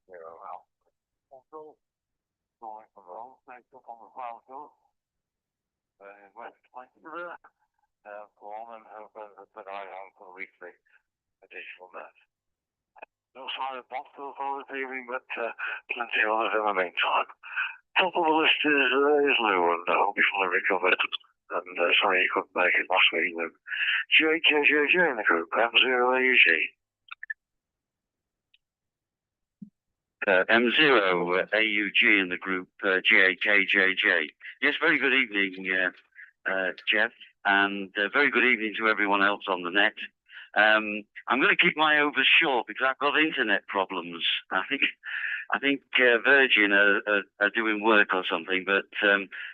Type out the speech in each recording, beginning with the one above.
well. Also, going from home, next up on the farm too. West Lancashire, Paul and her friends at Pennine Ham for the weekly edition of that. No sign of Boston for this evening, but plenty of others in the meantime. Top of the list is Lou, and I hope he's fully recovered. And sorry he couldn't make it last week, Lou. JKJJ in the group, M0AUG. M0 AUG in the group GAKJJ. Yes, very good evening, Jeff, and very good evening to everyone else on the net. I'm going to keep my overs short because I've got internet problems. I think Virgin are doing work or something, but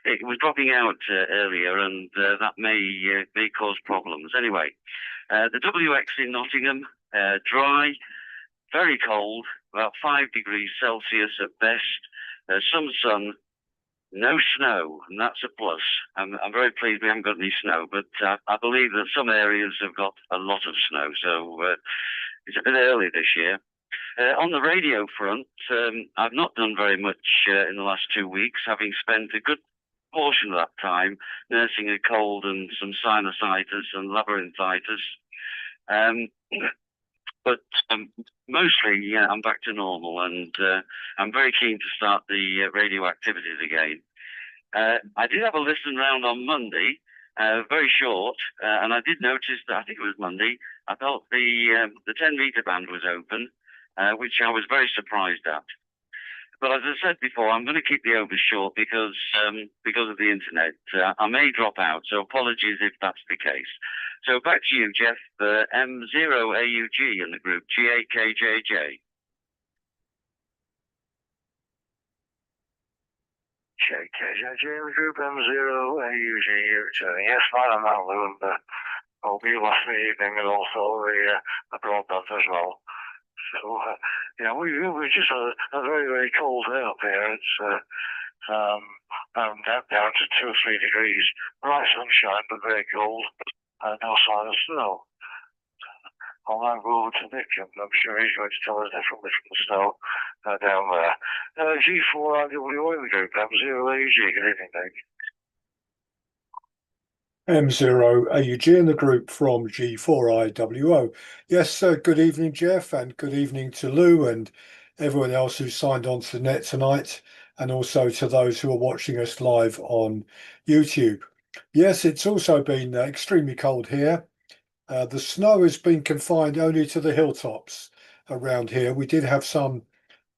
it was dropping out earlier, and that may cause problems. Anyway, the WX in Nottingham, dry, very cold, about 5 degrees Celsius at best, some sun, no snow, and that's a plus. I'm very pleased we haven't got any snow, but I believe that some areas have got a lot of snow, so it's a bit early this year. On the radio front, I've not done very much in the last 2 weeks, having spent a good portion of that time nursing a cold and some sinusitis and labyrinthitis. But mostly, yeah, I'm back to normal, and I'm very keen to start the radio activities again. I did have a listen round on Monday, very short, and I did notice that I think it was Monday. I felt the 10-meter band was open, which I was very surprised at. But as I said before, I'm going to keep the overs short because of the internet. I may drop out, so apologies if that's the case. So back to you, Jeff. M0AUG in the group, GAKJJ. JKJJ in the group, M0AUG. Yes, fine on that, Lou, and hope you last evening, and also the broadband as well. So, we just had a very, very cold day up here. It's down to 2 or 3 degrees. Bright sunshine, but very cold. No sign of snow. I'll now go over to Nick, and I'm sure he's going to tell us differently from the snow down there. G4IWO in the group, M0AUG. Good evening, Nick. M0AUG in the group from G4IWO. Yes, good evening, Jeff, and good evening to Lou and everyone else who signed on to the net tonight, and also to those who are watching us live on YouTube. Yes, it's also been extremely cold here. The snow has been confined only to the hilltops around here. We did have some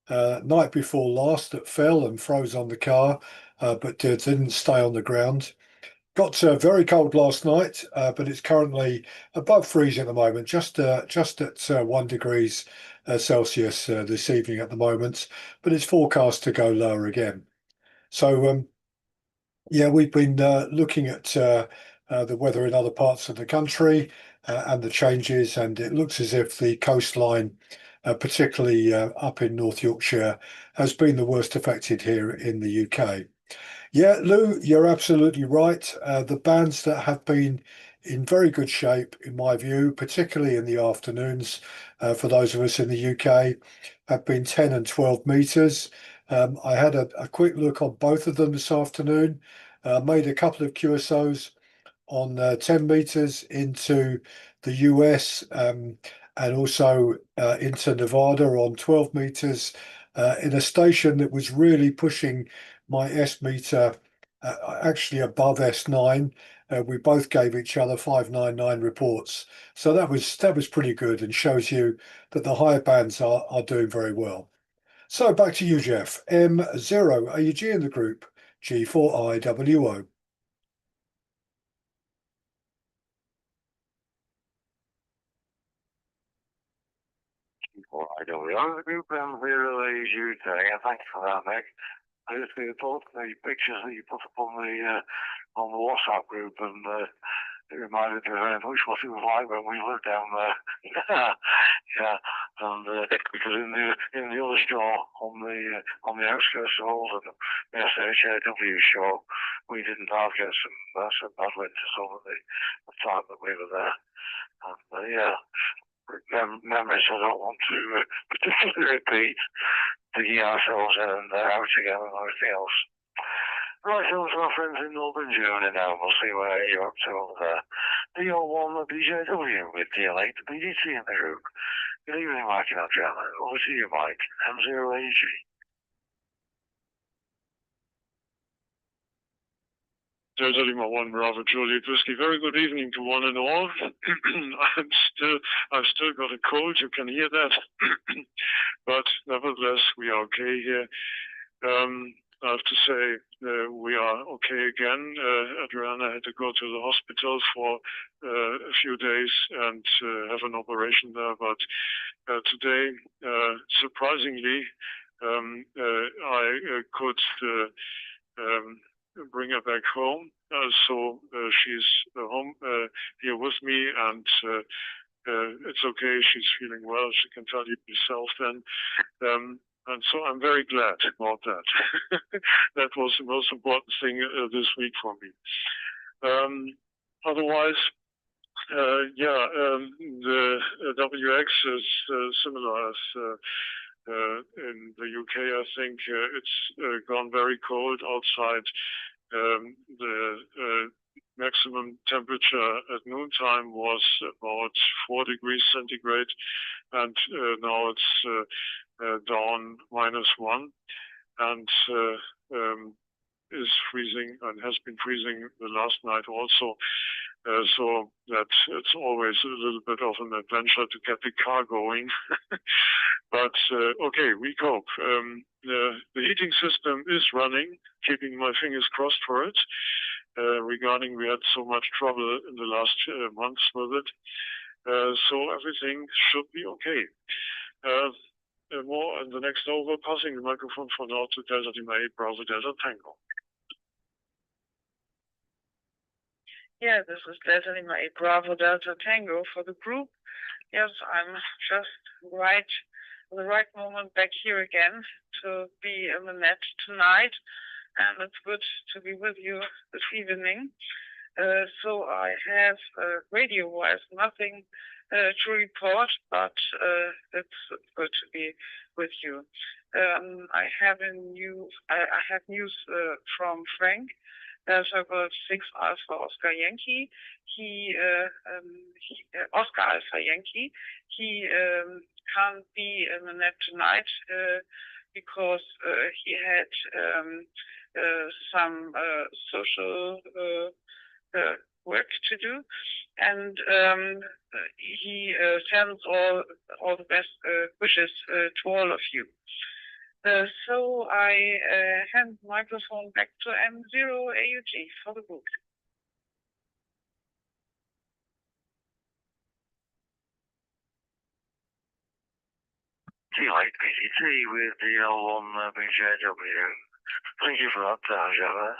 night before last that fell and froze on the car, but didn't stay on the ground. Got very cold last night, but it's currently above freezing at the moment, just at 1 degrees Celsius this evening at the moment, but it's forecast to go lower again. So, yeah, we've been looking at the weather in other parts of the country and the changes, and it looks as if the coastline, particularly up in North Yorkshire, has been the worst affected here in the UK. Yeah, Lou, you're absolutely right. The bands that have been in very good shape, in my view, particularly in the afternoons, for those of us in the UK, have been 10 and 12 meters. I had a quick look on both of them this afternoon, made a couple of QSOs on 10 meters into the US, and also into Nevada on 12 meters, in a station that was really pushing my S meter actually above S9. We both gave each other 599 reports, so that was pretty good, and shows you that the higher bands are doing very well. So back to you, Jeff. M0AUG in the group, G4IWO. G4IWO in the group, M0AUG today, and thank you for that, Nick. I just thought the pictures that you put up on the WhatsApp group, and it reminded me very much what it was like when we lived down there. Yeah, and because in the other store on the outskirts of Oldham, the SHAW store, we didn't have get some bad winters over the time that we were there. And yeah, memories I don't want to particularly repeat, digging ourselves in and out again and everything else. Right, on to our friends in Northern Germany now. We'll see where you're up to over there. DO1, the BJW with DL8, the BDT in the group. Good evening, Mike and Adriana. Over to you, Mike. M0AG. Delta Lima 1 Bravo Juliet Whiskey. Very good evening to one and all. I've still got a cold, you can hear that. But nevertheless, we are okay here. I have to say, we are okay again. Adriana had to go to the hospital for a few days and have an operation there. But today, surprisingly, I could bring her back home. So she's home here with me, and it's okay. She's feeling well. She can tell you herself then. And so I'm very glad about that. That was the most important thing this week for me. Otherwise, the WX is similar as in the UK. I think it's gone very cold outside. The maximum temperature at noontime was about 4 degrees centigrade, and now it's down -1, and is freezing and has been freezing the last night also. So that it's always a little bit of an adventure to get the car going. But okay, we cope. The heating system is running, keeping my fingers crossed for it. Regarding we had so much trouble in the last months with it. So everything should be okay. More in the next over, passing the microphone for now to Delta Lima 8 Bravo Delta Tango. Yeah, this is Delta Lima 8 Bravo Delta Tango for the group. Yes, I'm just the right moment back here again to be in the net tonight, and it's good to be with you this evening. So I have radio-wise nothing to report, but it's good to be with you. I have news from Frank. Circle 6 Alpha Oscar Yankee. Oscar Alpha Yankee. He can't be in the net tonight because he had some social work to do, and he sends all the best wishes to all of you. So I hand the microphone back to M0AUG for the group. T-Light PCT with the L1 BJW. Thank you for that, Java.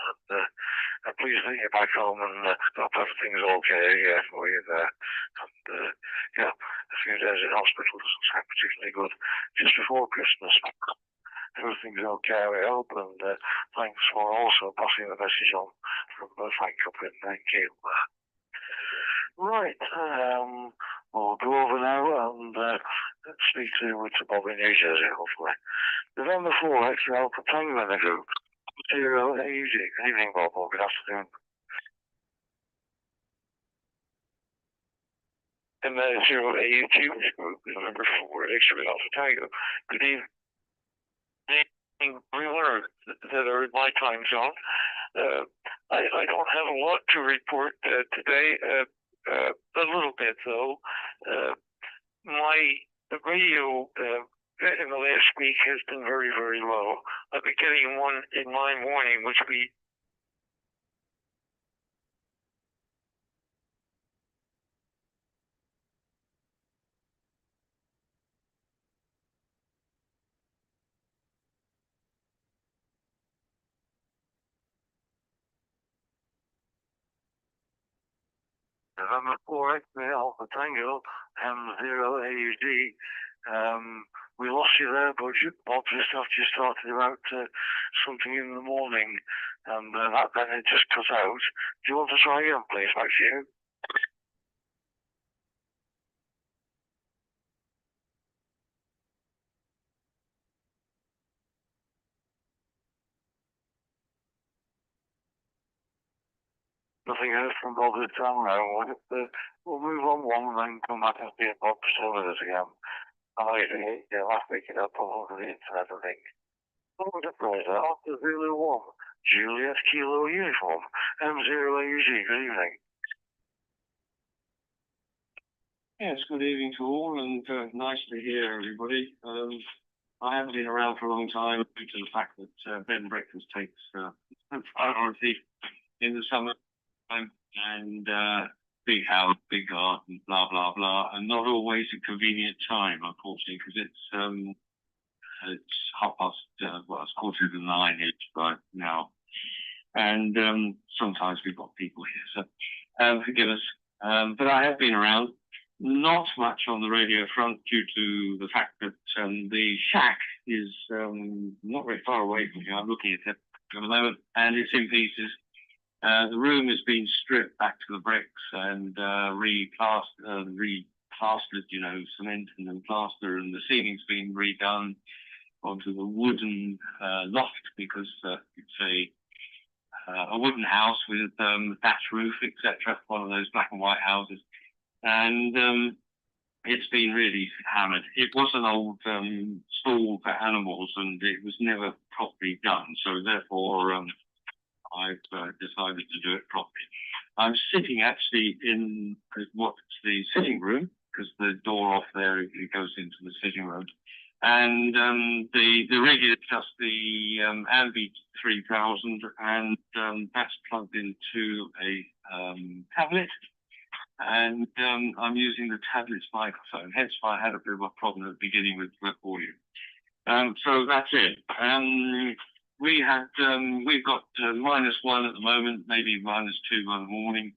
And please think you're back home and hope everything's okay for you there. And a few days in hospital doesn't sound particularly good. Just before Christmas, everything's okay, I hope, and thanks for also passing the message on from Frank up in Kiel. Right, we'll go over now and speak to Bob in New Jersey, hopefully. November 4, extra Alpha Tango in the group. 0 AUG. Good evening, Bob, or good afternoon. In the 0 AUG group, November 4, extra Alpha Tango. Good evening. Everyone that are in my time zone. I don't have a lot to report today. A little bit though. My radio in the last week has been very, very low. I've been getting one in my morning, which we November 4, Alpha Tango, M0 AUD. We lost you there, but Bob just after you started about something in the morning, and then it just cut out. Do you want to try again, please, back to you? Nothing else from Bob the Tongue now. We'll move on one and then come back and see if Bob's still with us again. Last week it up all over the internet, I think. What was the prize? After Zulu 1, Juliet Kilo Uniform, M0AUG, good evening. Yes, good evening to all, and nice to hear everybody. I haven't been around for a long time due to the fact that bed and breakfast takes priority in the summer time, and big house, big garden, blah blah blah, and not always a convenient time, unfortunately, because it's 9:15 right now, and sometimes we've got people here, so forgive us. But I have been around. Not much on the radio front due to the fact that the shack is not very far away from here. I'm looking at it at the moment, and it's in pieces. The room has been stripped back to the bricks and replastered, cement and then plaster, and the ceiling's been redone onto the wooden loft because it's a wooden house with thatch roof, etc. One of those black and white houses. And it's been really hammered. It was an old stall for animals, and it was never properly done. So therefore, I've decided to do it properly. I'm sitting actually in what's the sitting room, because the door off there it goes into the sitting room, and the rig is just the Ambi 3000, and that's plugged into a tablet. And I'm using the tablet's microphone, hence why I had a bit of a problem at the beginning with audio. So that's it. We've got -1 at the moment, maybe -2 by the morning.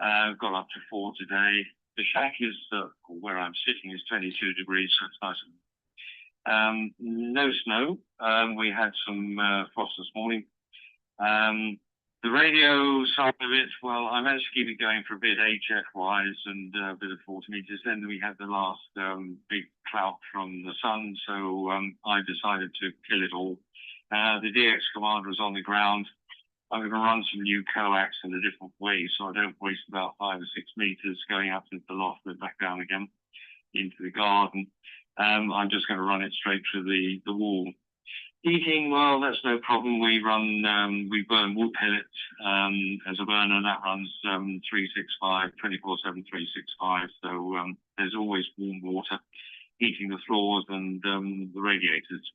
Got up to 4 today. The shack is, where I'm sitting, is 22 degrees, so it's nice. No snow. We had some frost this morning. The radio side of it, well, I managed to keep it going for a bit HF-wise and a bit of 40 meters. Then we had the last big clout from the sun, so I decided to kill it all. The DX commander was on the ground. I'm going to run some new coax in a different way, so I don't waste about 5 or 6 meters going up into the loft and back down again into the garden. I'm just going to run it straight through the wall. Heating, well, that's no problem. We burn wood pellets as a burner, and that runs 365, 24/7, 365. So there's always warm water heating the floors and the radiators.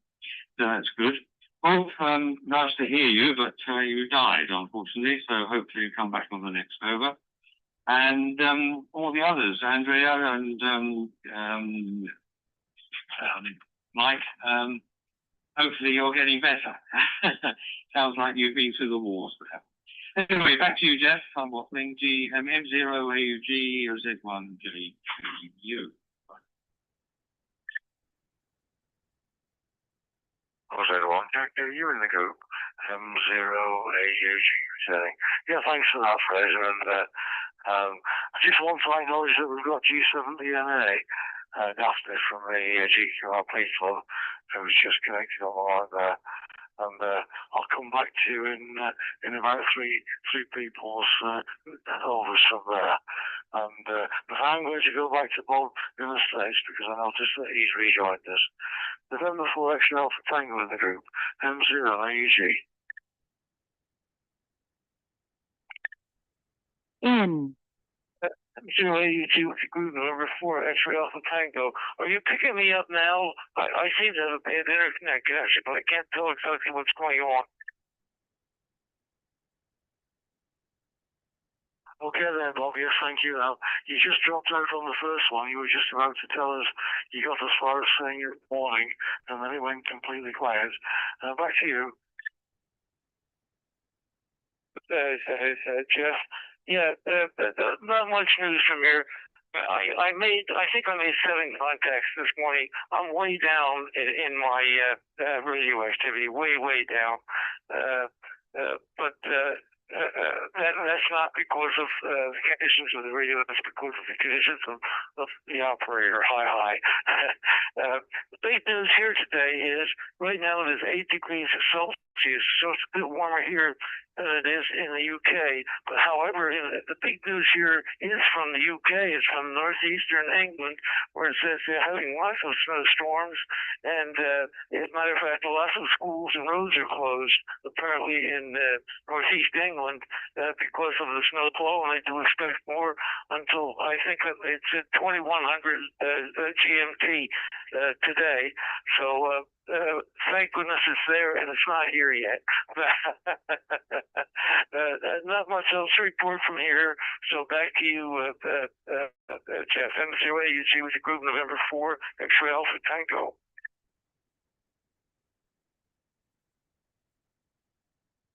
So that's good. Well, nice to hear you, but you died, unfortunately. So hopefully you come back on the next over. And all the others, Andrea and Mike. Hopefully you're getting better. Sounds like you've been through the wars. Anyway, back to you, Jeff. I'm waffling. M0AUG or Z1JU. Was that one? Are you in the group? M0AUG saying. Yeah, thanks for that, Fraser. And I just want to acknowledge that we've got G7DNA. Daphne from the GQR Police Club, who's just connected on the line there, and I'll come back to you in about three people's overs from there. And but I'm going to go back to Bob in the States because I noticed that he's rejoined us. November 4 X Alpha Tango in the group, M0AUG. M0AUG with the group November 4 X-Ray Alpha Tango. Are you picking me up now? I seem to have a bad internet connection, but I can't tell exactly what's going on. Okay then, Bob, yes, thank you. Now, you just dropped out on the first one. You were just about to tell us you got as far as saying good morning, and then it went completely quiet. Back to you. Jeff. Yeah, not much news from here. I think I made 7 contacts this morning. I'm way down in my radio activity, way down. But that's not because of the conditions of the radio. That's because of the conditions of the operator. Hi. The big news here today is right now it is 8 degrees Celsius, so it's a bit warmer here than it is in the UK. But however, the big news here is from the UK. It's from northeastern England, where it says they're having lots of snowstorms. And as a matter of fact, lots of schools and roads are closed, apparently in northeast England, because of the snow flow. And they do expect more until, I think it's at 2100 GMT today. So thank goodness it's there, and it's not here yet. Not much else to report from here. So back to you, Jeff. M0A, you see with the group November 4, X-Ray Alpha Tango.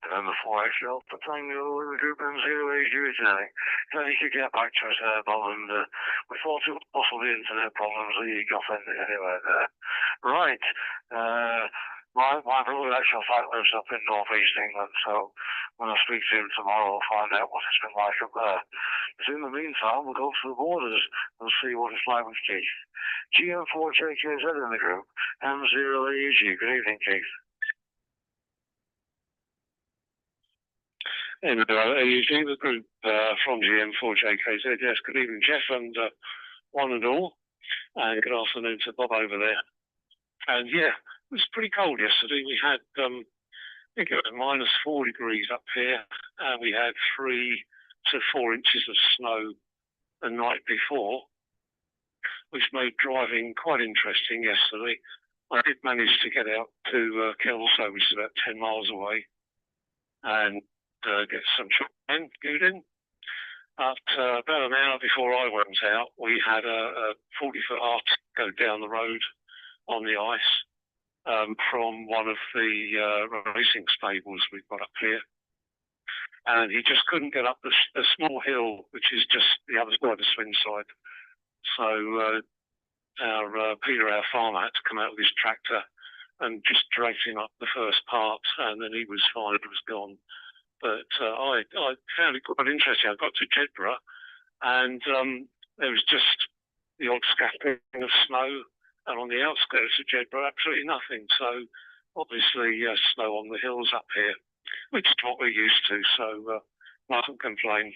November 4, X-Ray Alpha Tango, the group M0A, Jury. So you could get back to us, Bob, and we thought it was possibly internet problems that you got in anyway there. Right. My brother actual fact lives up in northeast England, so when I speak to him tomorrow, I'll find out what it's been like up there. But in the meantime, we'll go to the borders and see what it's like with Keith. GM4JKZ in the group, M0AUG. Good evening, Keith. M0AUG, the group from GM4JKZ. Yes, good evening, Jeff, and one and all. And good afternoon to Bob over there. And yeah, it was pretty cold yesterday. We had, I think it was -4 degrees up here, and we had 3 to 4 inches of snow the night before, which made driving quite interesting yesterday. I did manage to get out to Kelso, which is about 10 miles away, and get some good in. But about an hour before I went out, we had a 40-foot arc go down the road on the ice from one of the racing stables we've got up here. And he just couldn't get up the small hill, which is just the other side of the swing side. So Peter, our farmer, had to come out with his tractor and just dragged him up the first part, and then he was fine, it was gone. But I found it quite interesting. I got to Jedburgh, and there was just the odd scattering of snow, and on the outskirts of Jedburgh, absolutely nothing. So obviously snow on the hills up here, which is what we're used to, so mustn't complain.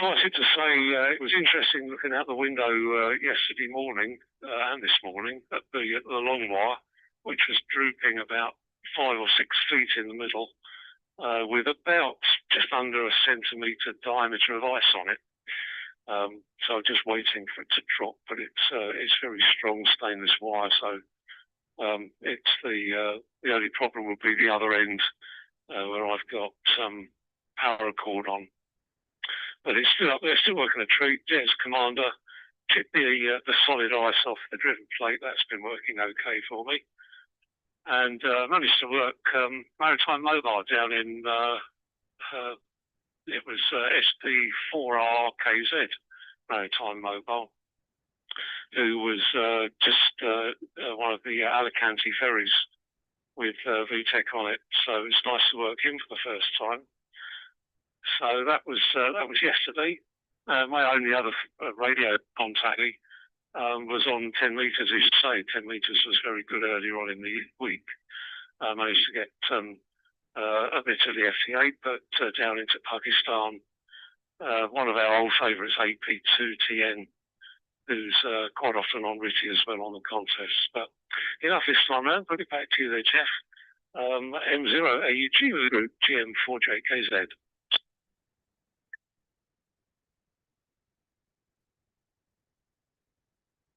Wanted to say it was interesting looking out the window yesterday morning and this morning at the Longmire, which was drooping about 5 or 6 feet in the middle, with about just under a centimetre diameter of ice on it. So just waiting for it to drop, but it's very strong stainless wire, so it's the only problem would be the other end where I've got paracord on. But it's still up there, still working a treat. Yes, Commander, chipped the solid ice off the driven plate. That's been working okay for me. And managed to work Maritime Mobile down in, it was SD4RKZ, Maritime Mobile, who was just one of the Alicante ferries with VTEC on it. So it's nice to work him for the first time. So that was yesterday. My only other radio contact was on 10 metres, as you say. 10 metres was very good earlier on in the week. I managed to get a bit of the FT8, but down into Pakistan. One of our old favourites, AP2TN, who's quite often on Ritty as well on the contests. But enough this time round. Put it back to you there, Jeff. M0AUG group, GM4JKZ.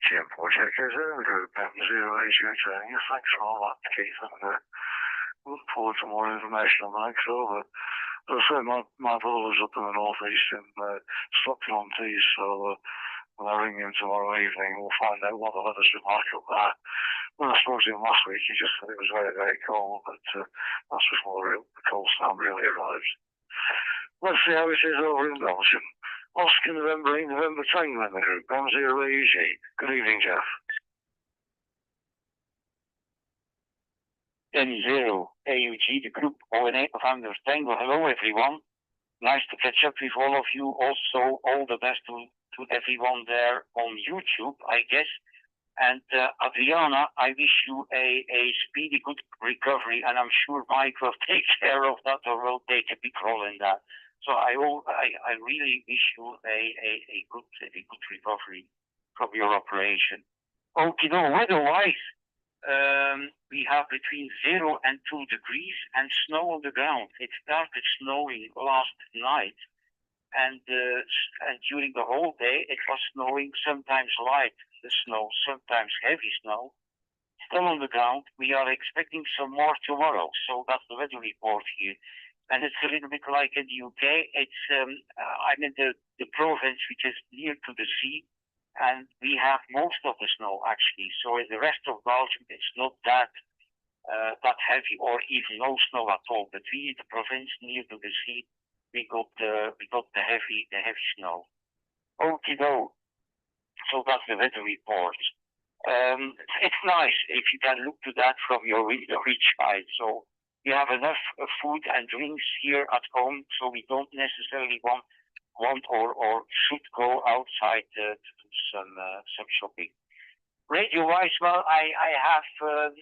GM4JKZ group, M0AUG. Yes, thanks for all that, Keith. And look forward to more information on that. So, as I say, my brother was up in the northeast in Stockton-on-Tees, so when I ring him tomorrow evening, we'll find out what the weather's been like up there. When I spoke to him last week, he just said it was very, very cold, but that's before the cold snap really arrived. Let's see how it is over in Belgium. Oscar November Tango in the group, M0AUG. Good evening, Jeff. M0AUG, the group ONA November Tango. Hello, everyone. Nice to catch up with all of you. Also, all the best to everyone there on YouTube, I guess. And Adriana, I wish you a speedy good recovery, and I'm sure Mike will take care of that or will take a big role in that. So I really wish you a good recovery from your operation. Okay, no, weather-wise, we have between 0 and 2 degrees and snow on the ground. It started snowing last night, and during the whole day it was snowing, sometimes light snow, sometimes heavy snow. Still on the ground. We are expecting some more tomorrow, so that's the weather report here. And it's a little bit like in the UK. It's I'm in the province which is near to the sea, and we have most of the snow actually. So in the rest of Belgium, it's not that heavy or even no snow at all. But we in the province near to the sea, we got the heavy snow. Okay, though. So that's the weather report. It's nice if you can look to that from your window each side. So we have enough food and drinks here at home, so we don't necessarily want or should go outside to do some shopping. Radio-wise, well, I have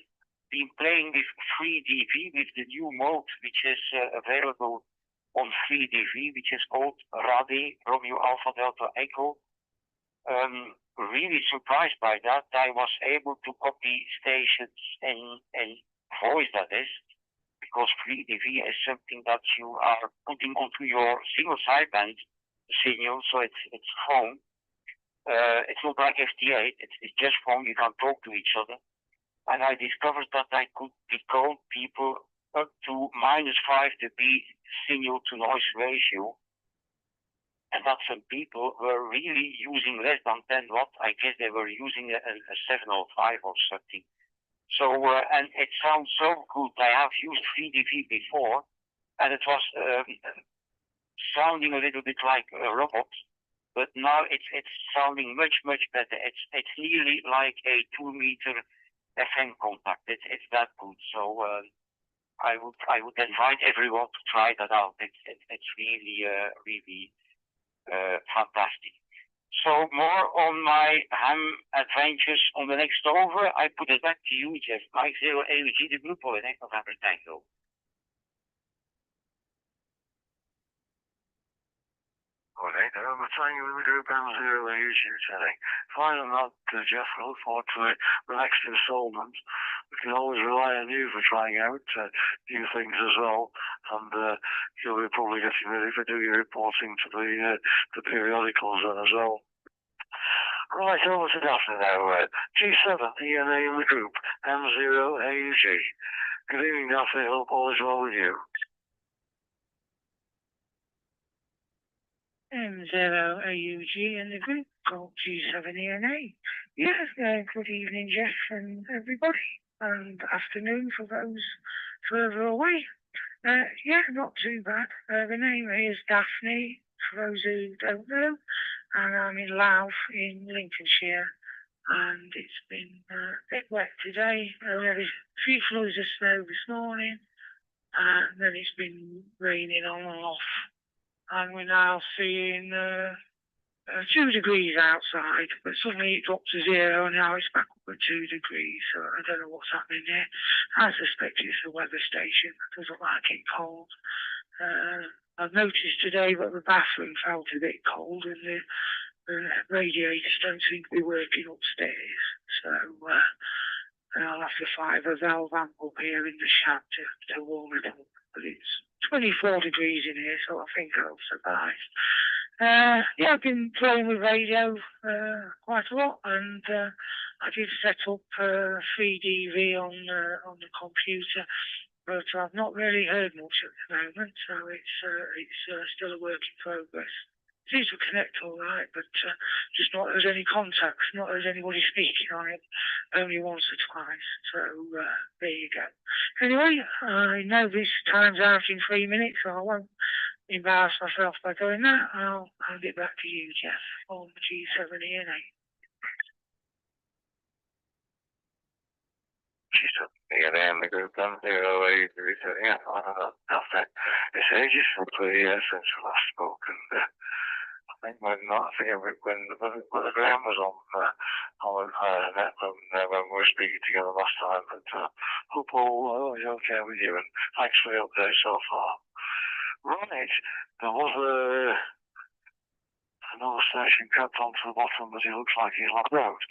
been playing with Free DV with the new mode, which is available on Free DV, which is called Rade, Romeo Alpha Delta Echo. Really surprised by that. I was able to copy stations in voice, that is, because Free DV is something that you are putting onto your single sideband signal, so it's phone. It's not like FT8, it's just phone, you can talk to each other. And I discovered that I could decode people up to -5 dB signal to noise ratio. And that some people were really using less than 10 watt. I guess they were using a 705 or something. So, and it sounds so good. I have used Free DV before, and it was sounding a little bit like a robot, but now it's sounding much better. It's nearly like a 2-meter FM contact. It's that good. So I would invite everyone to try that out. It's really fantastic. So more on my ham adventures on the next over. I put it back to you, Jeff. Mike 0 AUG, the group for the next November Tango. Alright, I'm trying with the group M0 AUG today. Final not Jeff, I look forward to a relaxed installment. We can always rely on you for trying out new things as well, and you'll be probably getting ready for doing your reporting to the periodicals then as well. Right, over to Daphne now. G7, ENA in the group, M0 AUG. Good evening, Daphne. Hope all is well with you. M0 AUG in the group, called G7 ENA. Yes, good evening, Jeff and everybody, and afternoon for those further away. Yeah, not too bad. The name is Daphne, for those who don't know, and I'm in Louth in Lincolnshire, and it's been a bit wet today. We had a few flurries of snow this morning, and then it's been raining on and off. And we're now seeing 2 degrees outside, but suddenly it dropped to 0 and now it's back up at 2 degrees. So I don't know what's happening there. I suspect it's the weather station. It doesn't like it cold. I've noticed today that the bathroom felt a bit cold and the radiators don't seem to be working upstairs. So I'll have to find a valve amp up here in the shack to warm it up. But it's 24 degrees in here, so I think I'll survive. Yeah, I've been playing with radio quite a lot, and I did set up 3DV on the computer, but I've not really heard much at the moment, so it's still a work in progress. It seems to connect all right, but just not as any contacts, not as anybody speaking on it, only once or twice. So there you go. Anyway, I know this time's out in 3 minutes, so I won't embarrass myself by doing that. I'll get back to you, Jeff, on the G7 ENA. ENA in the group, M0 AUG. Yeah, that's it. It's ages since we last spoke, and I think when the Graham was on on the net when we were speaking together last time. But hope all is okay with you, and thanks for the update so far. Right, there was another station kept on to the bottom, but it looks like he's locked out.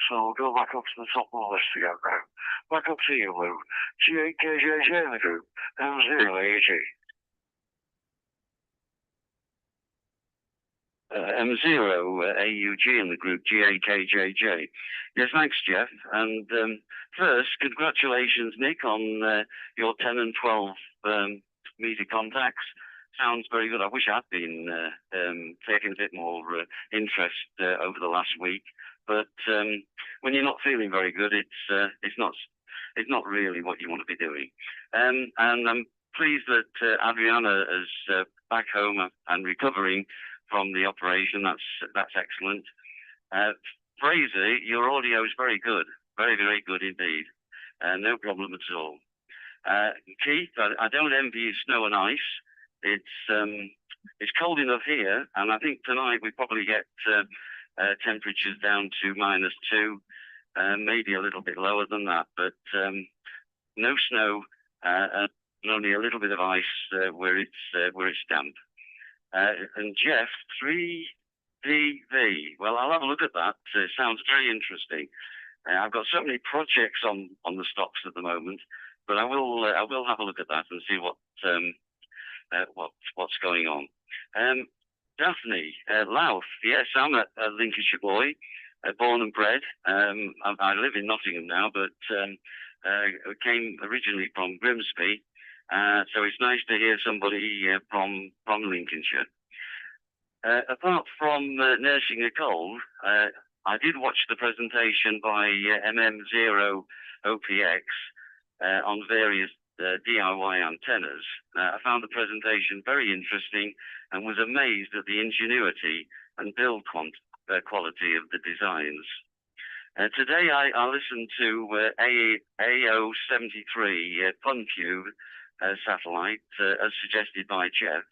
So we'll go back up to the top of the list again now. Back up to you, Lou. G8KJJ in the group, M0AG. M0AUG in the group, GAKJJ. Yes, thanks, Jeff. And first, congratulations, Nick, on your 10 and 12 meter contacts. Sounds very good. I wish I'd been taking a bit more interest over the last week. But when you're not feeling very good, it's not really what you want to be doing. And I'm pleased that Adriana is back home and recovering from the operation. That's excellent. Fraser, your audio is very good, very, very good indeed. No problem at all. Keith, I don't envy you snow and ice. It's cold enough here, and I think tonight we probably get temperatures down to -2, maybe a little bit lower than that, but no snow and only a little bit of ice where it's damp. And Jeff, 3DV. Well, I'll have a look at that. It sounds very interesting. I've got so many projects on the stocks at the moment, but I will have a look at that and see what's going on. Daphne, Louth. Yes, I'm a Lincolnshire boy, born and bred. I live in Nottingham now, but came originally from Grimsby. So it's nice to hear somebody from Lincolnshire. Apart from nursing a cold, I did watch the presentation by MM0 OPX on various DIY antennas. I found the presentation very interesting and was amazed at the ingenuity and build quality of the designs. Today I listened to AO73 PunCube satellite as suggested by Jeff,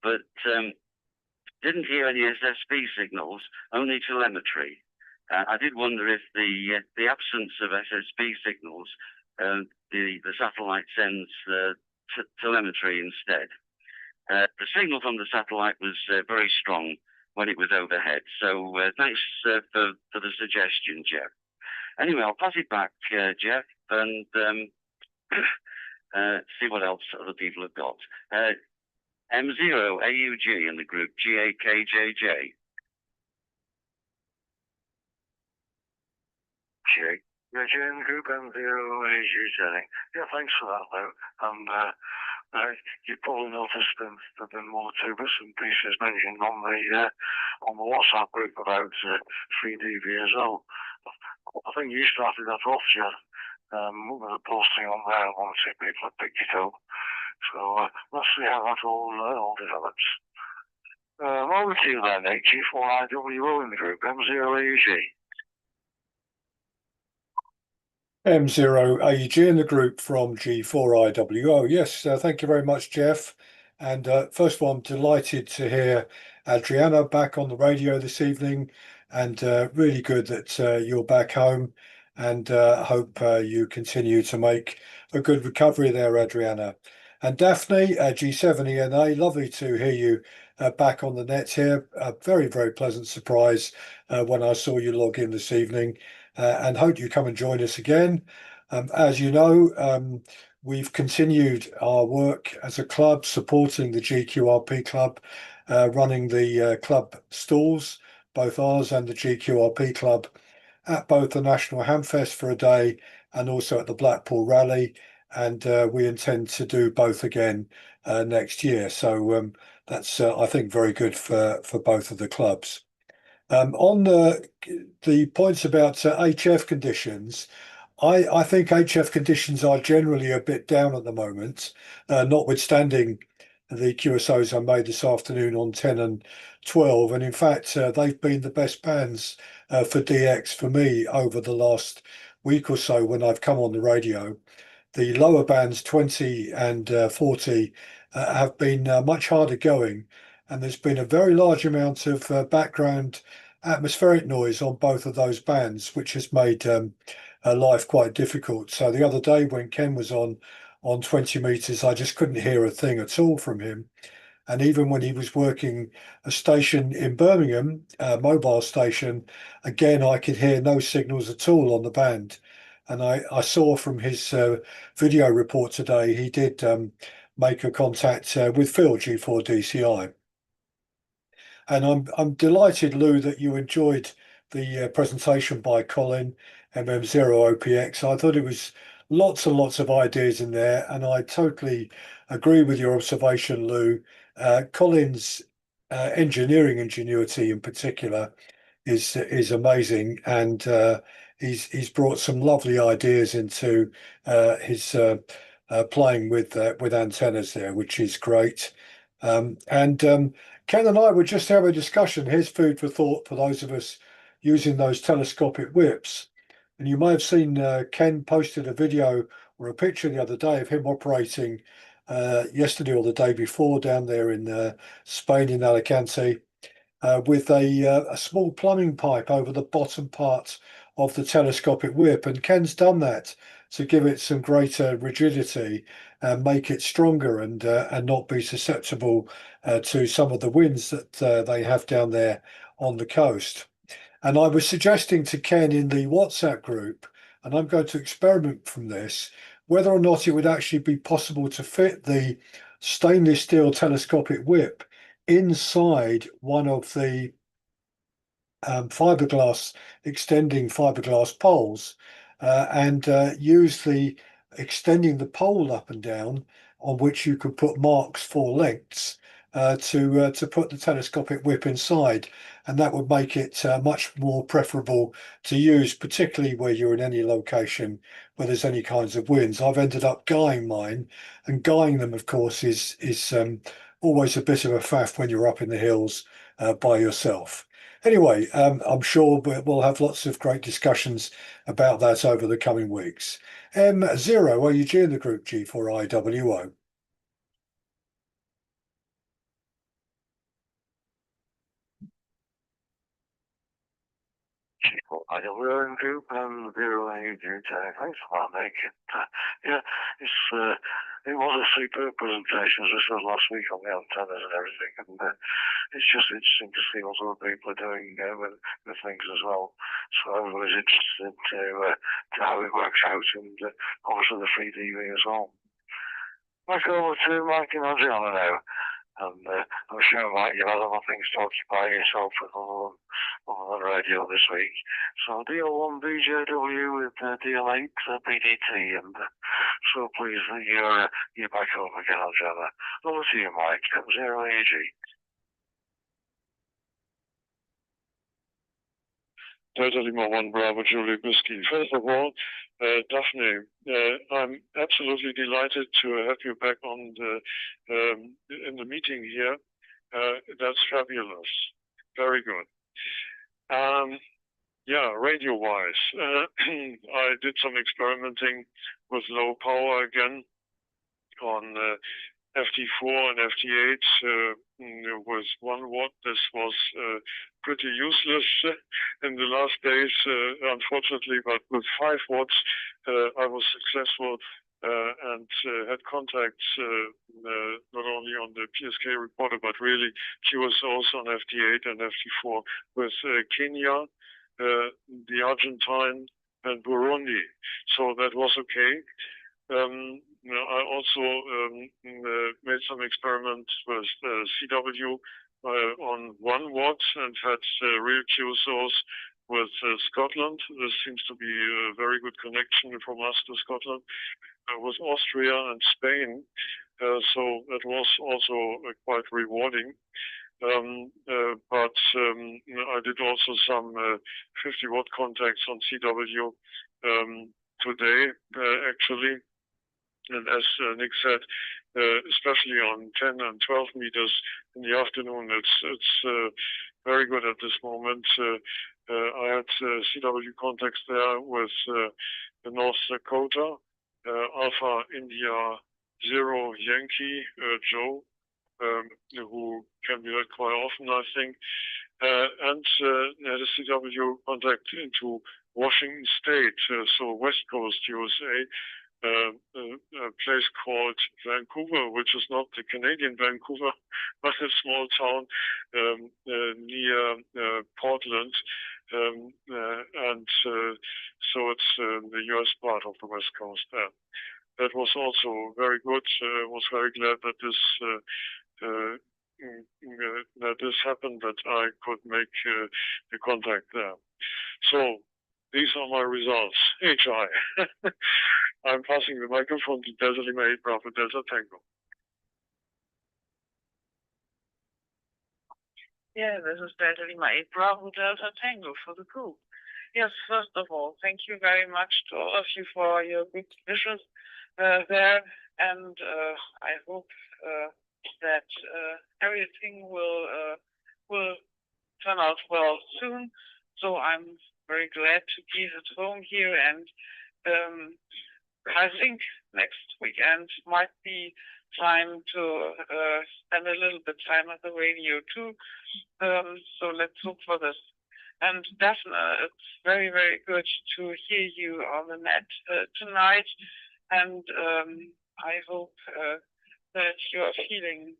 but didn't hear any SSB signals, only telemetry. I did wonder if the absence of SSB signals, the satellite sends telemetry instead. The signal from the satellite was very strong when it was overhead. So thanks for the suggestion, Jeff. Anyway, I'll pass it back, Jeff, and see what else other people have got. M0 AUG in the group, GAKJJ. Yeah, in the group M0 AUG telling. Yeah, thanks for that, though. And you probably noticed there've been more two bits and pieces mentioned on the WhatsApp group about 3DV as well. I think you started that off, Jeff, with a posting on there. I want to see people have picked it up. So let's see how that all develops. Over to you then, G4IWO in the group, M0AUG. M0AUG in the group from G4IWO. Yes, thank you very much, Jeff. And first of all, I'm delighted to hear Adriana back on the radio this evening, and really good that you're back home, and hope you continue to make a good recovery there, Adriana. And Daphne, G7ENA, lovely to hear you back on the net here. A very, very pleasant surprise when I saw you log in this evening, and hope you come and join us again. As you know, we've continued our work as a club supporting the GQRP club, running the club stalls, both ours and the GQRP club, at both the National Hamfest for a day and also at the Blackpool Rally. And we intend to do both again next year. So that's, I think, very good for both of the clubs. On the points about HF conditions, I think HF conditions are generally a bit down at the moment, notwithstanding the QSOs I made this afternoon on 10 and 12. And in fact, they've been the best bands for DX for me over the last week or so when I've come on the radio. The lower bands 20 and 40 have been much harder going, and there's been a very large amount of background atmospheric noise on both of those bands, which has made life quite difficult. So the other day when Ken was on 20 meters, I just couldn't hear a thing at all from him. And even when he was working a station in Birmingham, a mobile station, again, I could hear no signals at all on the band. And I saw from his video report today, he did make a contact with Phil, G4DCI. And I'm delighted, Lou, that you enjoyed the presentation by Colin, MM0OPX. I thought it was lots and lots of ideas in there, and I totally agree with your observation, Lou. Colin's engineering ingenuity in particular is amazing, and he's brought some lovely ideas into his playing with antennas there, which is great. And Ken and I were just having a discussion. Here's food for thought for those of us using those telescopic whips. And you may have seen Ken posted a video or a picture the other day of him operating yesterday or the day before down there in Spain in Alicante with a small plumbing pipe over the bottom part of the telescopic whip. And Ken's done that to give it some greater rigidity and make it stronger and not be susceptible to some of the winds that they have down there on the coast. And I was suggesting to Ken in the WhatsApp group, and I'm going to experiment from this, whether or not it would actually be possible to fit the stainless steel telescopic whip inside one of the extending fiberglass poles and use the extending the pole up and down on which you could put marks for lengths to put the telescopic whip inside, and that would make it much more preferable to use, particularly where you're in any location where there's any kinds of winds. I've ended up guying mine, and guying them, of course, is always a bit of a faff when you're up in the hills by yourself. Anyway, I'm sure we'll have lots of great discussions about that over the coming weeks. M0, AUG in the group G4IWO. I don't learn group and zero AUG. Thanks for that, Nick. Yeah, it was a superb presentation, as I said last week on the antennas and everything, and it's just interesting to see what other people are doing with things as well. So everybody's interested to how it works out, and obviously the free DV as well. Back over to Mike and Adriana now. And I'm sure, Mike, you've had other things to occupy yourself with other than radio this week. So DL1 BJW with DL8 BDT, and so please, you're back over again, Adriana. Over to you, Mike, 0 AG. Delta Lima 1 Bravo Juliet Whiskey. First of all, Daphne, I'm absolutely delighted to have you back on in the meeting here. That's fabulous. Very good. Yeah, radio-wise, I did some experimenting with low power again on FT4 and FT8 with 1 watt. This was pretty useless in the last days, unfortunately, but with 5 watts, I was successful and had contacts not only on the PSK reporter, but really QSOs on FT8 and FT4 with Kenya, the Argentine, and Burundi. So that was okay. I also made some experiments with CW on 1 watt and had real QSOs with Scotland. This seems to be a very good connection from us to Scotland, with Austria and Spain. So that was also quite rewarding. But I did also some 50 watt contacts on CW today, actually. And as Nick said, especially on 10 and 12 meters in the afternoon, it's very good at this moment. I had CW contacts there with North Dakota, Alpha India 0 Yankee Joe, who can be heard quite often, I think. and the CW contact into Washington State, so West Coast USA, a place called Vancouver, which is not the Canadian Vancouver, but a small town near Portland. And so it's the US part of the West Coast there. That was also very good. Was very glad that this happened, that I could make the contact there. So these are my results. HI. I'm passing the microphone to Delta Lima 8 Bravo Delta Tango. Yeah, this is Delta Lima 8 Bravo Delta Tango for the group. Yes, first of all, thank you very much to all of you for your good wishes there, and I hope that everything will turn out well soon. So I'm very glad to be at home here, and I think next weekend might be time to spend a little bit time at the radio too. So let's hope for this. And Daphne, it's very, very good to hear you on the net tonight. And I hope that you are feeling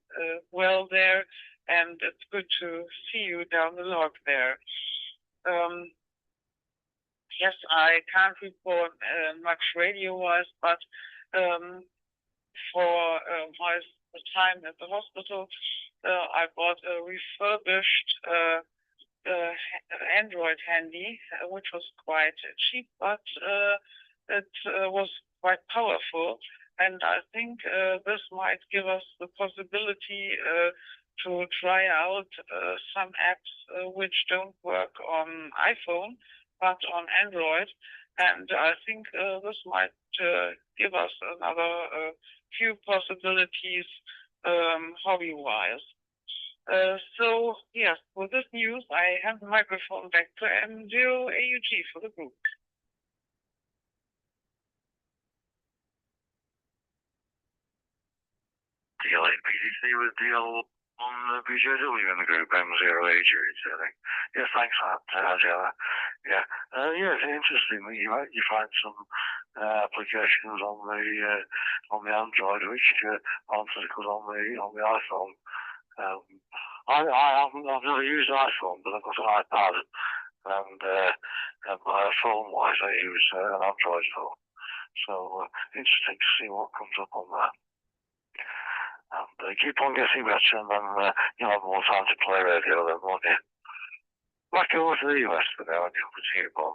well there. And it's good to see you down the log there. Yes, I can't report much radio-wise, but for my time at the hospital, I bought a refurbished Android handy, which was quite cheap, but it was quite powerful. And I think this might give us the possibility to try out some apps which don't work on iPhone, but on Android. And I think this might give us another few possibilities hobby-wise. So, yes, with this news, I hand the microphone back to M0AUG for the group. DLAPDC with DL on BJW in the group, M0AUG, I think. Yeah, thanks for that, Angela. Yeah, it's interesting that you find some applications on the Android which aren't as good on the iPhone. I've never used iPhone, but I've got an iPad, and phone-wise I use an Android phone. So interesting to see what comes up on that. And keep on getting better, and then you'll have more time to play radio then, won't you? Back over to the US for now, and you'll continue on.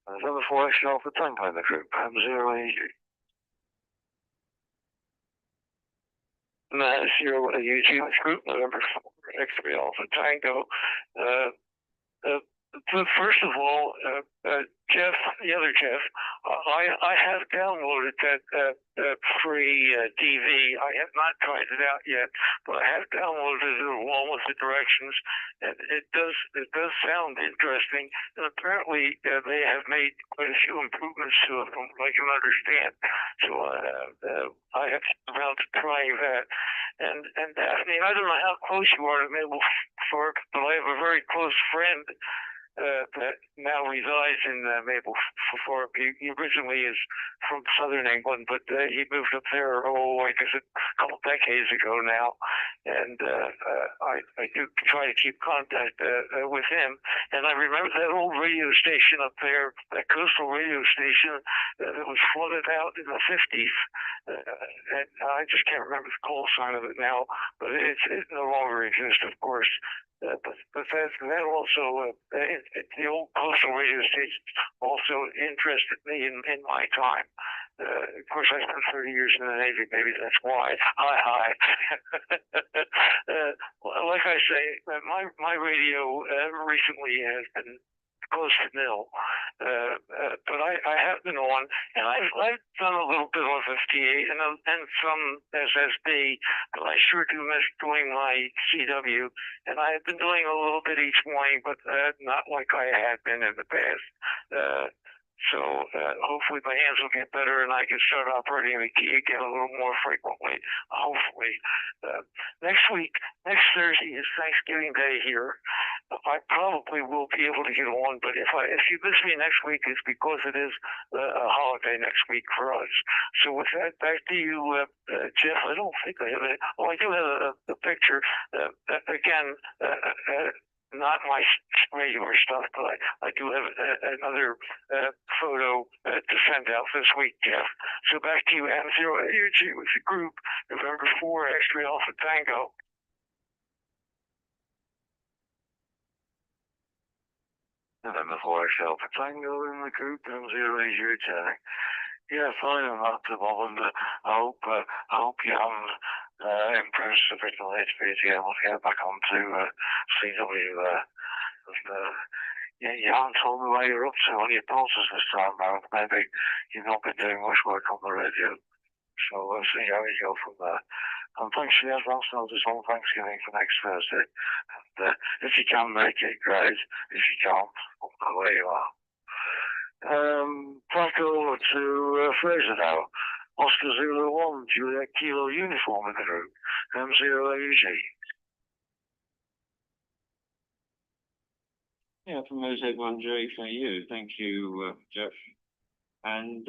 And there's number 4 extra Alpha Tango in the group, M0AG. And that's your YouTube group, November 4 X3 Alpha Tango. First of all, Jeff, the other Jeff, I have downloaded that free DV. I have not tried it out yet, but I have downloaded it along with the directions, and it does sound interesting. And apparently, they have made quite a few improvements to it, from what I can understand. So I have around to trying that. And Daphne, I don't know how close you are to Maple Fork, but I have a very close friend that now resides in Maple Fork. He originally is from southern England, but he moved up there, I guess a couple decades ago now. And I do try to keep contact with him. And I remember that old radio station up there, that coastal radio station that was flooded out in the 50s. And I just can't remember the call sign of it now, but it no longer exists, of course. But that also, the old coastal radio station also interested me in my time. Of course, I spent 30 years in the Navy. Maybe that's why. Hi. Like I say, my radio recently has been close to nil, but I have been on, and I've done a little bit of FTA and some SSB, but I sure do miss doing my CW, and I have been doing a little bit each morning, but not like I had been in the past. So hopefully my hands will get better and I can start operating the key again a little more frequently, hopefully. Next Thursday is Thanksgiving Day here. I probably will be able to get on, but if you miss me next week, it's because it is a holiday next week for us. So with that, back to you, Jeff. I don't think I have it. Oh, I do have a picture. Again, not my regular stuff, but I do have another photo to send out this week, Jeff. So back to you, M0AUG with the group, November 4, X-Ray Alpha Tango. November 4, X-Ray Alpha Tango in the group, M0AUG. Yeah, fine, I'm not too bothered. I hope you haven't impressed the bit of HPT. We'll get back on to CW. Yeah, you haven't told me where you're up to on your pulses this time around. Maybe you've not been doing much work on the radio. So we'll see how you go from there. And thanks for the advance notice on Thanksgiving for next Thursday. And if you can make it, great. If you can't, well, there you are. Back over to Fraser now. Oscar 01, Juliet Kilo uniform in the group. M0AUG. Yeah, from OZ1J for you. Thank you, Jeff. And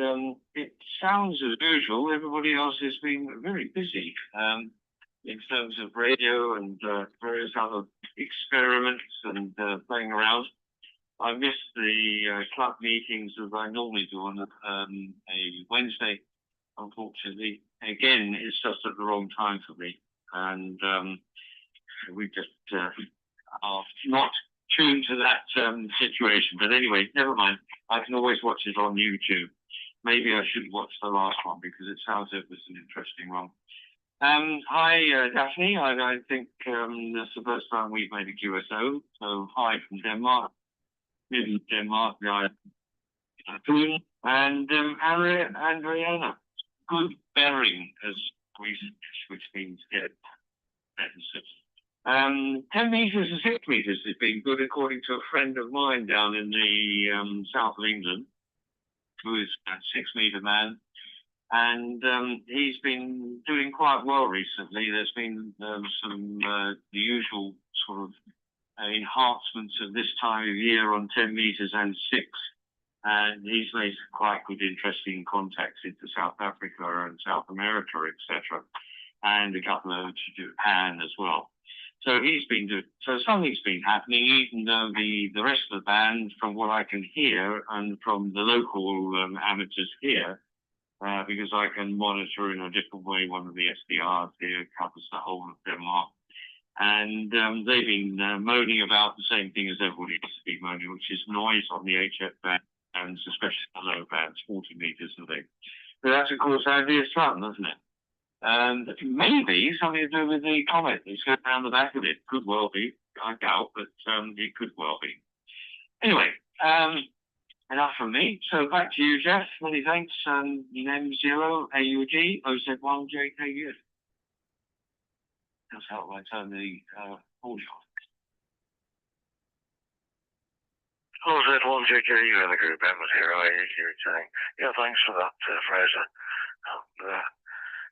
it sounds as usual, everybody else has been very busy in terms of radio and various other experiments and playing around. I missed the club meetings that I normally do on a Wednesday, unfortunately. Again, it's just at the wrong time for me. And we just are not tuned to that situation. But anyway, never mind. I can always watch it on YouTube. Maybe I should watch the last one because it sounds like it was an interesting one. Hi, Daphne. I think that's the first time we've made a QSO. So hi from Denmark. Maybe Denmark, guy. And Andriana. Good bearing, as we switch things get. 10 meters and 6 meters has been good, according to a friend of mine down in the south of England, who is a 6 meter man. And he's been doing quite well recently. There's been some the usual sort of enhancements of this time of year on 10 meters and 6. And he's made quite good, interesting contacts into South Africa and South America, etc. And a couple of to Japan as well. So he's been doing, so something's been happening, even though the rest of the band, from what I can hear, and from the local amateurs here, because I can monitor in a different way, one of the SDRs here covers the whole of Denmark. And they've been moaning about the same thing as everybody else has been moaning, which is noise on the HF bands, especially the low bands, 40 meters and things. But that's, of course, Andy's fun, isn't it? And maybe something to do with the comet that's going around the back of it. Could well be. I doubt, but it could well be. Anyway, enough from me. So back to you, Jeff. Many thanks. M0AUG 0Z1JKU. That's how I turn the audio on. OZ1JKU in the group, M0AUG. Yeah, thanks for that, Fraser.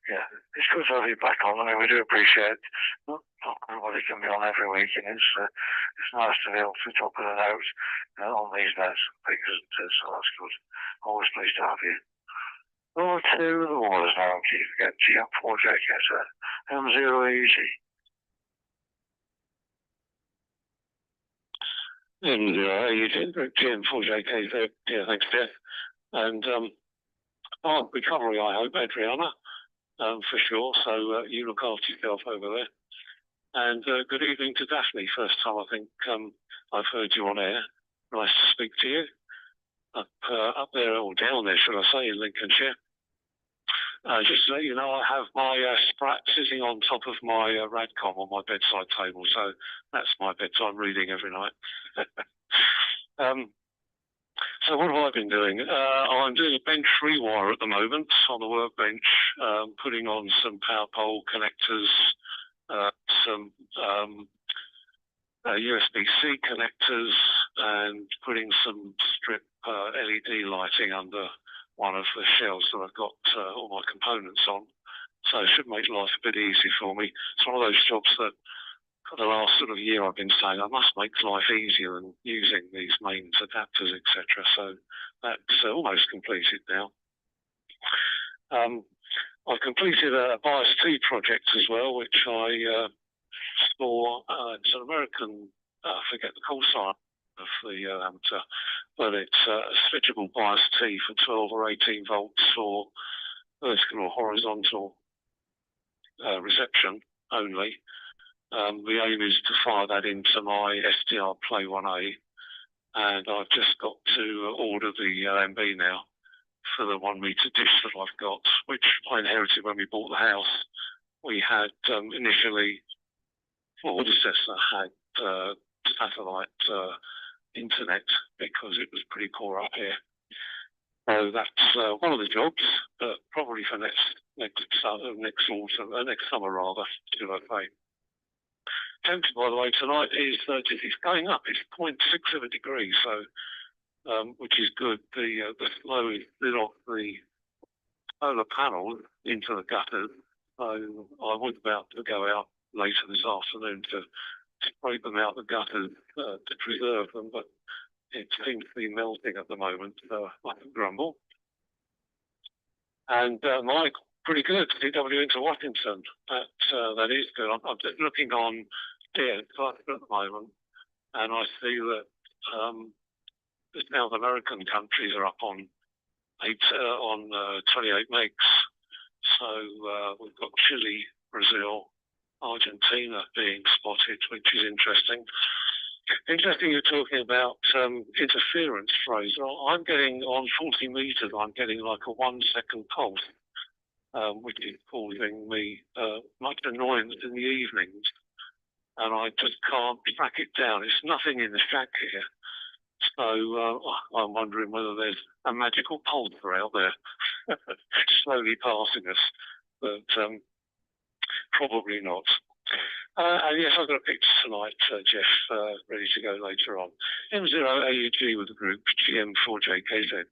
Yeah, it's good to have you back on. I mean, we do appreciate it. Not everybody can be on every week, and it's nice to be able to talk with an out on these nights and things, so that's good. Always pleased to have you. Over to the waters now, and keep forgetting GM4JK, M0AUG. M0AUG, GM4JK, yeah, thanks, Jeff. And recovery, I hope, Adriana. For sure. So you look after yourself over there. And good evening to Daphne. First time I think I've heard you on air. Nice to speak to you. Up there, or down there, should I say, in Lincolnshire. Just to let you know, I have my Sprat sitting on top of my Radcom on my bedside table. So that's my bedtime reading every night. So what have I been doing? I'm doing a bench rewire at the moment on the workbench, putting on some power pole connectors, some USB-C connectors, and putting some strip LED lighting under one of the shelves that I've got all my components on. So it should make life a bit easy for me. It's one of those jobs that for the last sort of year I've been saying I must make life easier than using these mains adapters, etc. So that's almost completed now. I've completed a bias T project as well, which I saw. It's an American, I forget the call sign of the amateur, but it's a switchable bias T for 12 or 18 volts for vertical or horizontal reception only. The aim is to fire that into my SDR Play 1A, and I've just got to order the LMB now for the 1 meter dish that I've got, which I inherited when we bought the house. We had initially, my predecessor had satellite internet because it was pretty poor up here. So that's one of the jobs, but probably for next summer rather, should I say. Temperature, by the way, tonight is it's going up. It's 0.67 degrees, so which is good. The flow is lit off the solar panel into the gutters. So I was about to go out later this afternoon to scrape them out the gutters to preserve them, but it seems to be melting at the moment, so I can grumble. And Mike, pretty good. DW into Washington. That is good. I'm looking on at the moment, and I see that the South American countries are up on 28 megs. So we've got Chile, Brazil, Argentina being spotted, which is interesting. Interesting you're talking about interference, Fraser. I'm getting on 40 meters, I'm getting like a 1 second pulse, which is causing me much annoyance in the evenings. And I just can't track it down. It's nothing in the shack here. So I'm wondering whether there's a magical pulsar out there slowly passing us, but probably not. And yes, I've got a picture tonight, Jeff, ready to go later on. M0AUG with the group GM4JKZ.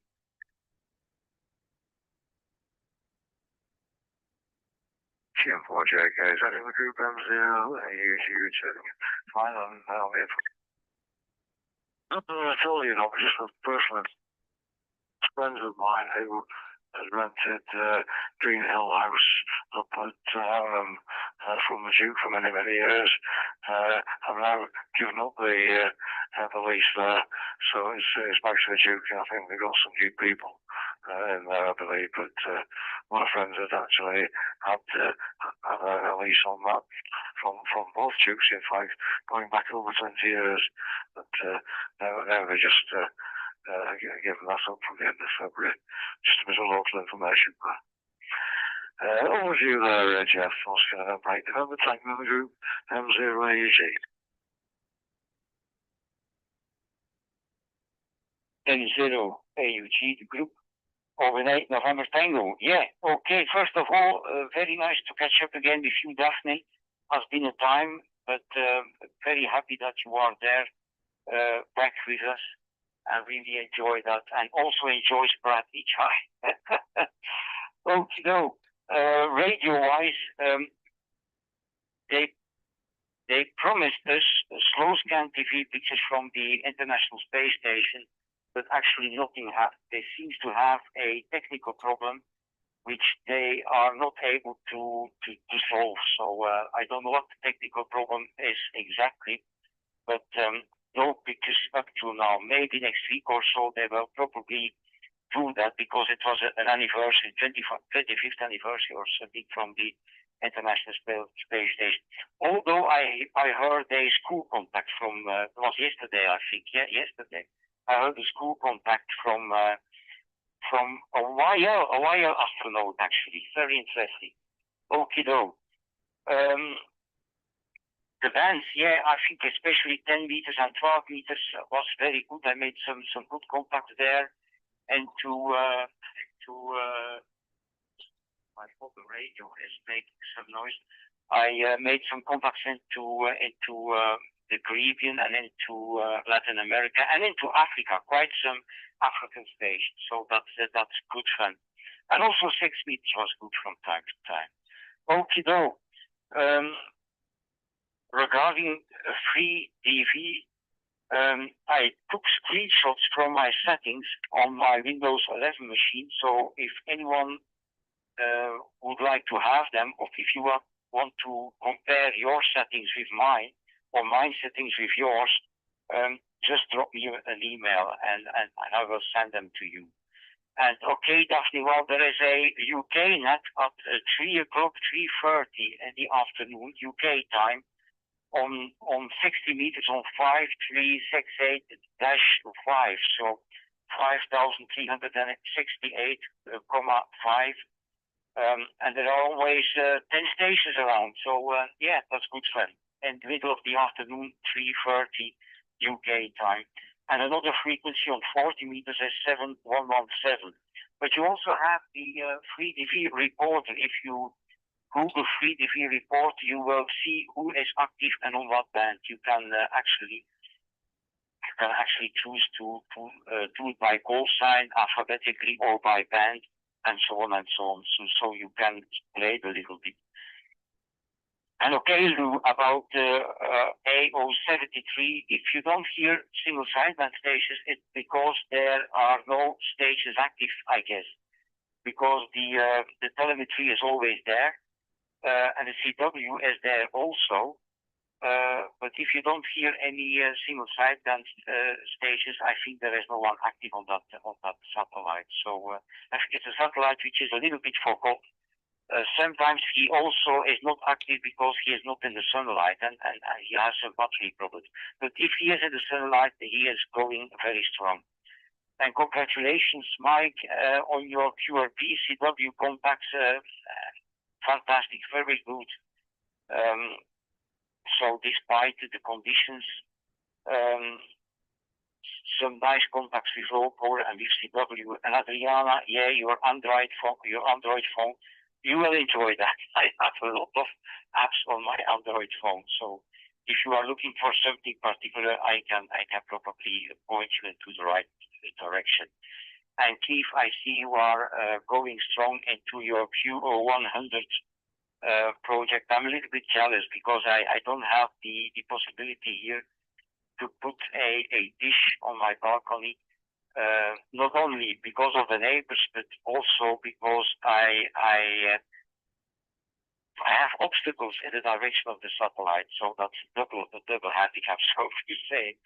GM4JKZ in the group M0AUG. Fine, I'll be I told you, just a personal friends of mine who had rented Green Hill House up at from the Duke for many, many years. I've now given up the lease there, so it's back to the Duke, and I think we've got some new people in there, I believe. But my friends had actually had a lease on that from both Dukes, in fact, going back over 20 years. But now they just given that up from the end of February, just a bit of local information. Over to you there, Jeff. What's going to break the number tank in the group M0AUG. M0AUG, the group overnight November Tango. Yeah, okay. First of all, very nice to catch up again with you, Daphne. Has been a time, but very happy that you are there back with us. I really enjoy that, and also enjoy Bradley Chai. Okay, no. Radio-wise, they promised us slow scan TV pictures from the International Space Station, but actually nothing happened. They seem to have a technical problem which they are not able to solve. So I don't know what the technical problem is exactly, but no, because up to now, maybe next week or so, they will probably do that, because it was an anniversary, 25th anniversary or something from the International Space Station. Although I heard a school contact from, it was yesterday, I think, yeah, yesterday. I heard a school contact from a YL astronaut, actually. Very interesting. Okie doke. The bands, yeah, I think especially 10 meters and 12 meters was very good. I made some good contacts there. And I thought the radio is making some noise. I made some contacts into the Caribbean and into Latin America and into Africa, quite some African stations. So that's good fun. And also 6 meters was good from time to time. Okie doke. regarding free DV, I took screenshots from my settings on my Windows 11 machine. So if anyone would like to have them, or if you want to compare your settings with mine, or my settings with yours, just drop me an email and I will send them to you. And okay, Daphne, well, there is a UK net at 3 o'clock, 3:30 in the afternoon, UK time, on 60 meters on 5368-5, so 5,368,5. And there are always 10 stations around, so yeah, that's good fun. In the middle of the afternoon, 3:30 UK time. And another frequency on 40 meters is 7117. But you also have the free DV reporter. If you Google free DV report, you will see who is active and on what band. You can actually choose to do it by call sign, alphabetically, or by band, and so on and so on. So you can play it a little bit. And okay, Lou, about AO73, if you don't hear single sideband stations, it's because there are no stations active, I guess, because the telemetry is always there, and the CW is there also. But if you don't hear any single sideband stations, I think there is no one active on that satellite. So it's a satellite which is a little bit forgotten. Sometimes he also is not active because he is not in the sunlight and he has a battery problem. But if he is in the sunlight, he is going very strong. And congratulations, Mike, on your QRP CW contacts. Fantastic, very good. So despite the conditions, some nice contacts with low power and with CW. And Adriana, yeah, your Android phone, you will enjoy that. I have a lot of apps on my Android phone, so if you are looking for something particular, I can probably point you into the right direction. And Keith, I see you are going strong into your QO100 project. I'm a little bit jealous because I don't have the possibility here to put a dish on my balcony. Not only because of the neighbors, but also because I have obstacles in the direction of the satellite, so that's a double handicap, so to say.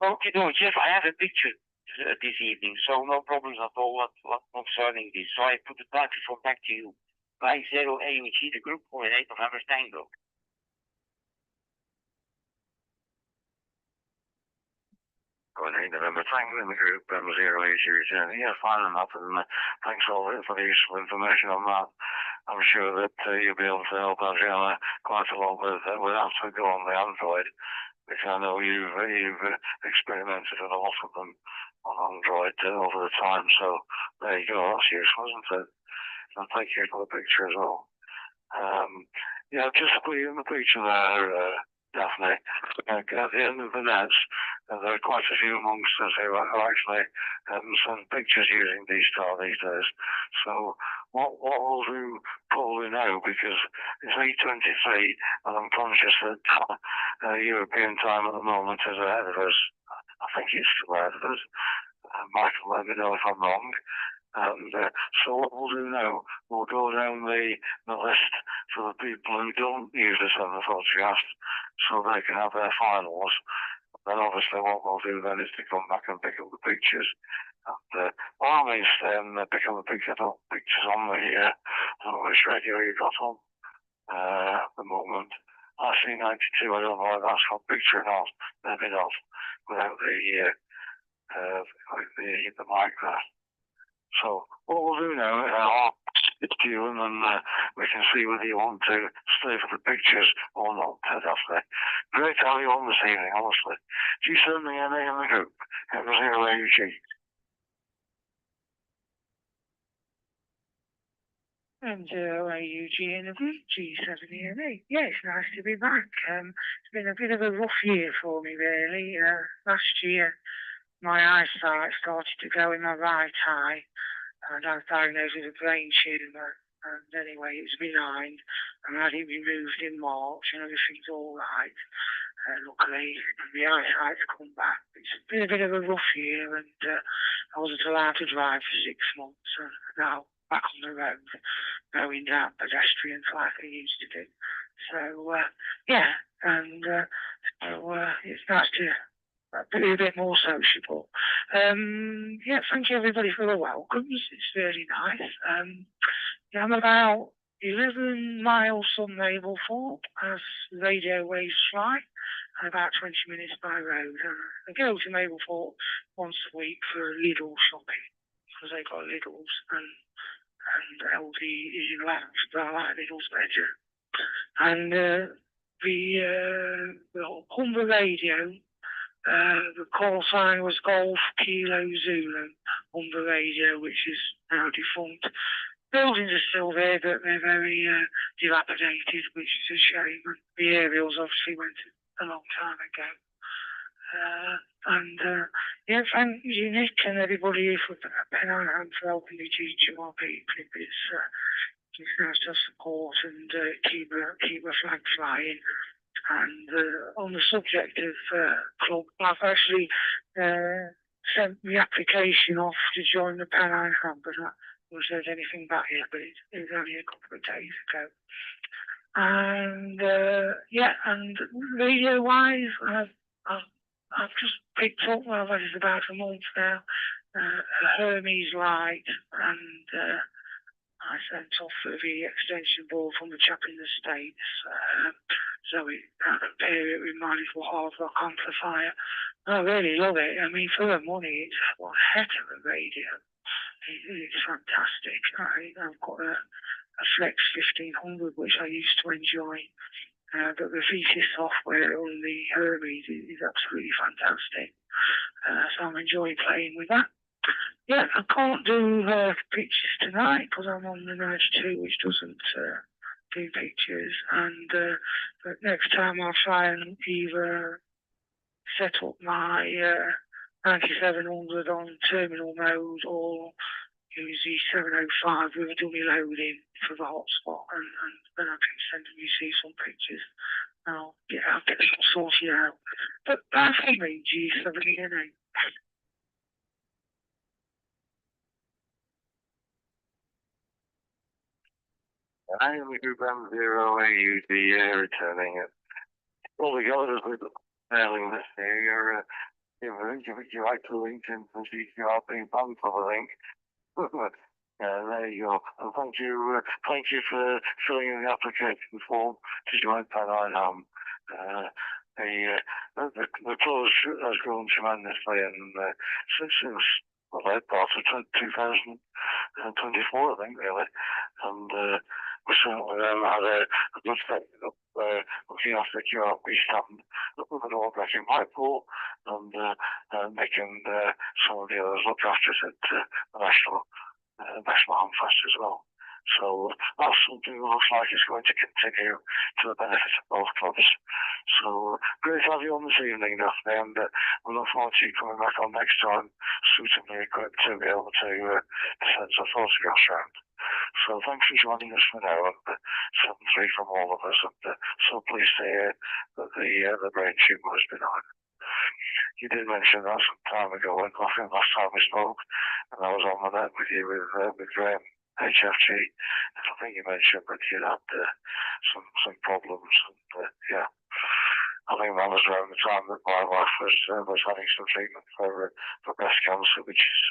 Okay, no, Jeff, I have a picture this evening, so no problems at all what concerning this. So I put the microphone back to you. 50 AUG, the group coordinator of Hammer Tango. November Tango in the group, 080 returning. Yeah, fine enough, and thanks all for the useful information on that. I'm sure that you'll be able to help Adriana quite a lot with as we go on the Android, which I know you've experimented with a lot of them on Android over the time. So there you go, that's useful, isn't it? And thank you for the picture as well. Yeah, just in the picture there, Daphne, at the end of the nets, there are quite a few amongst us who actually send pictures using D-Star these days. So what we'll do probably now, because it's 8:23 and I'm conscious that European time at the moment is ahead of us. I think it's still ahead of us. Michael, let me know if I'm wrong. And so what we'll do now, we'll go down the list for the people who don't use the 740 so they can have their finals. Then obviously what we'll do then is to come back and pick up the pictures. And by all means, pick up the pictures on which radio you got on at the moment. IC92, I don't know if that's got picture or not, maybe not, without the mic there. So what we'll do now, I'll it's to you, and then we can see whether you want to stay for the pictures or not. Daphne. Great to have you on this evening, honestly. Do you send me any in the group? It was here AUG. And AUG in the group, G7EMA. Yeah, it's nice to be back. It's been a bit of a rough year for me, really. Last year, my eyesight started to go in my right eye, and I was diagnosed with a brain tumour. And anyway, it's benign. And I had it removed in March, and everything's all right. Luckily, the eyesight's come back. It's been a bit of a rough year, and I wasn't allowed to drive for 6 months. And now back on the road, going down pedestrians like I used to do. So yeah, and it's nice to be a bit more sociable. Yeah, thank you everybody for the welcomes. It's really nice. Yeah, I'm about 11 miles from Mablethorpe as radio waves fly, and about 20 minutes by road. I go to Mablethorpe once a week for Lidl shopping, because they got Lidl's, and LD is in lounge, but I like Lidl's better. And the Humber radio, the call sign was Golf Kilo Zulu, Humber radio, which is now defunct. Buildings are still there, but they're very dilapidated, which is a shame. And the aerials obviously went a long time ago. Yeah, thank you, Nick, and everybody for Pennine Ham for helping me teach our people. It's nice to support and keep a flag flying. And on the subject of club, I've actually sent the application off to join the Pennine Ham, but I haven't heard anything back yet, but it was only a couple of days ago. And yeah, and radio-wise, I've just picked up, well, that is about a month now, a Hermes light, and I sent off the extension board from the chap in the States, so it pair it with my little hard rock amplifier. I really love it. I mean, for the money, it's one heck of a radio. It's fantastic. I've got a Flex 1500, which I used to enjoy. But the VC software on the Hermes is absolutely fantastic. So I'm enjoying playing with that. Yeah, I can't do pictures tonight because I'm on the 92, which doesn't do pictures. And but next time I'll try and either set up my 9700 on terminal mode or use the 705 with a dummy loading for the hotspot, and then I can send you see some pictures. I'll get it sorted out. But that's for me, G7, you know. I am the group M0 AUD returning it. All the others with mailing this here, you like to LinkedIn and see you being banned for the link. There you go. And thank you for filling in the application form to join Pennine Ham. The close has grown tremendously, and since well, late part of 2024, I think, really. And we certainly had a good step up looking after the QRP stand, looking at all getting Whitehall, and making some of the others look after it at the National Hamfest as well. So that's something that looks like it's going to continue to the benefit of both clubs. So great to have you on this evening, Daphne, and we look forward to you coming back on next time, suitably equipped to be able to send some photographs around. So thanks for joining us for now, and 7-3 from all of us, and so pleased to hear that the brain tumour has been on. You did mention that some time ago when last time we spoke, and I was on the net with you with Graham HFG, and I think you mentioned that you had some problems, and yeah, I think that was around the time that my wife was having some treatment for breast cancer, which is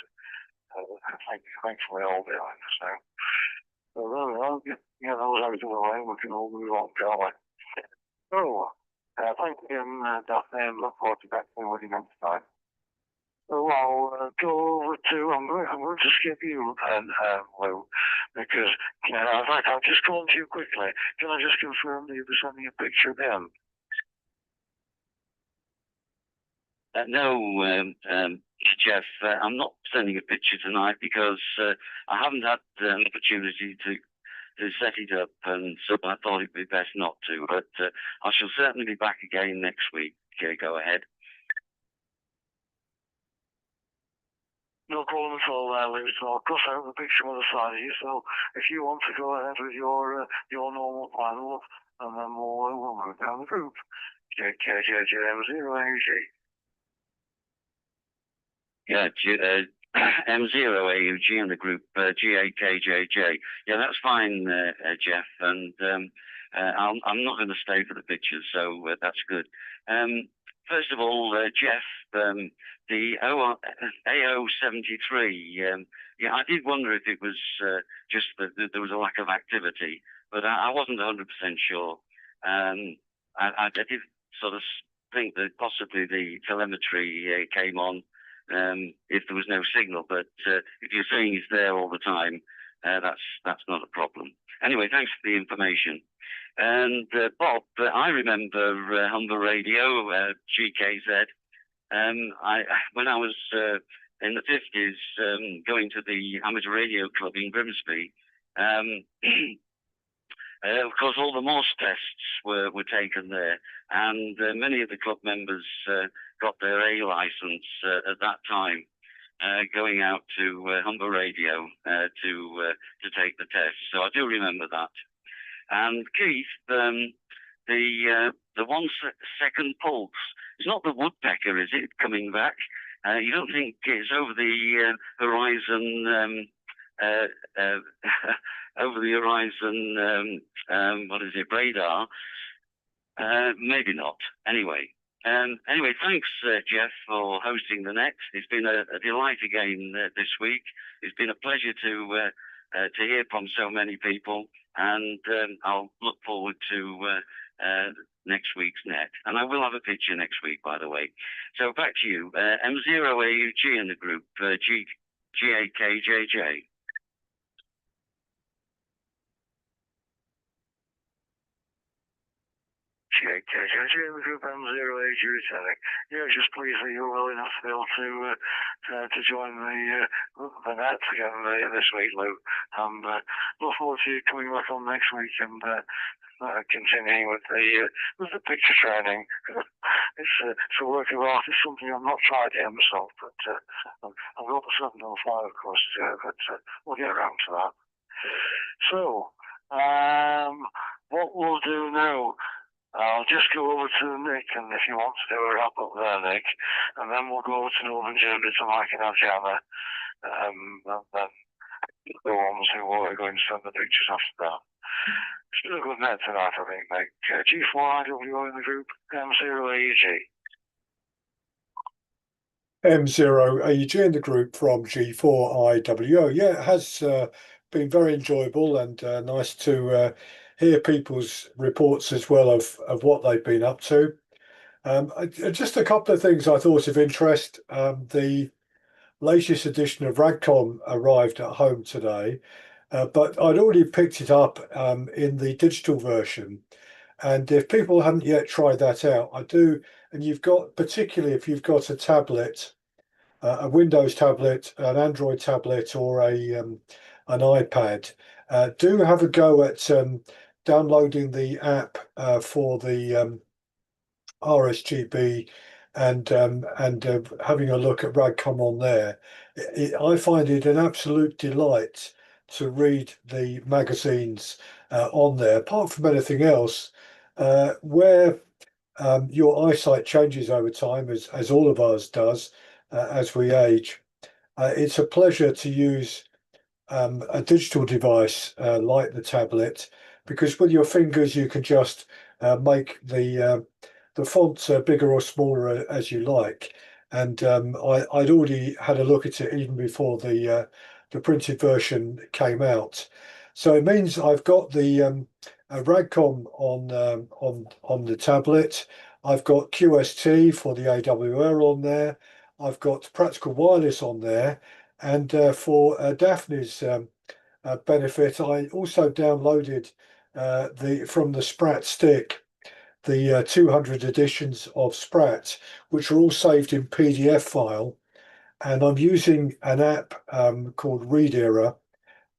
thankfully all behind us now. So there we are. Yeah, that was out of the way. We can all move on, can't we? So, thank you, Daphne, and look forward to back with you next time. So I'll go over to, I'm going to skip you, Lou, because, in fact, I'll just go on to you quickly. Can I just confirm that you were sending a picture then? No, Jeff, I'm not sending a picture tonight because I haven't had an opportunity to set it up, and so I thought it'd be best not to. But I shall certainly be back again next week. Okay, go ahead. No problem at all there, Lou. So I'll cross out the picture on the side of you. So if you want to go ahead with your normal plan, and then we'll move down the group. JKJJM0AUG. Yeah, M0AUG in the group, GAKJJ. Yeah, that's fine, Jeff. And I'm not going to stay for the pictures, so that's good. First of all, Jeff, the AO73, yeah, I did wonder if it was just that there was a lack of activity, but I wasn't 100% sure. I did sort of think that possibly the telemetry came on if there was no signal, but if you're saying it's there all the time, that's not a problem. Anyway, thanks for the information. And Bob, I remember Humber Radio, GKZ. When I was in the 50s, going to the Amateur Radio Club in Grimsby, of course, all the Morse tests were taken there, and many of the club members got their A license at that time, going out to Humber Radio to take the test. So I do remember that. And Keith, the 1 second pulse, it's not the woodpecker, is it, coming back? You don't think it's over the horizon, over the horizon, what is it, radar? Maybe not. Anyway, thanks, Jeff, for hosting the net. It's been a delight again this week. It's been a pleasure to hear from so many people, and I'll look forward to next week's net. And I will have a picture next week, by the way. So back to you. M0AUG in the group, GAKJJ. JKJJ in the group M0AUG returning. Yeah, just pleased that you're well enough to be able to join the net again this week, Lou. And look forward to you coming back on next week and continuing with the picture training. It's a work of art. It's something I've not tried yet myself, but I've got the 705, of course, to do, but we'll get around to that. So, what we'll do now, I'll just go over to Nick, and if you want to do a wrap up there, Nick, and then we'll go over to Northern Germany to Mike and Adriana, and then the ones who are going to send the pictures after that. It's been a good net tonight, I think, Nick. G4IWO in the group, M0AUG. M0AUG in the group from G4IWO. Yeah, it has been very enjoyable and nice to hear people's reports as well of what they've been up to. Just a couple of things I thought of interest. The latest edition of Ragcom arrived at home today, but I'd already picked it up in the digital version. And if people haven't yet tried that out, I do. And you've got, particularly if you've got a tablet, a Windows tablet, an Android tablet, or an iPad, do have a go at downloading the app for the RSGB and having a look at Ragcom on there. I find it an absolute delight to read the magazines on there. Apart from anything else, where your eyesight changes over time, as all of ours does as we age, it's a pleasure to use a digital device like the tablet, because with your fingers you can just make the fonts bigger or smaller as you like. And I'd already had a look at it even before the printed version came out. So it means I've got the Ragcom on the tablet. I've got QST for the AWR on there. I've got Practical Wireless on there, and for Daphne's benefit, I also downloaded from the Sprat stick the 200 editions of Sprat, which are all saved in PDF file, and I'm using an app called ReadEra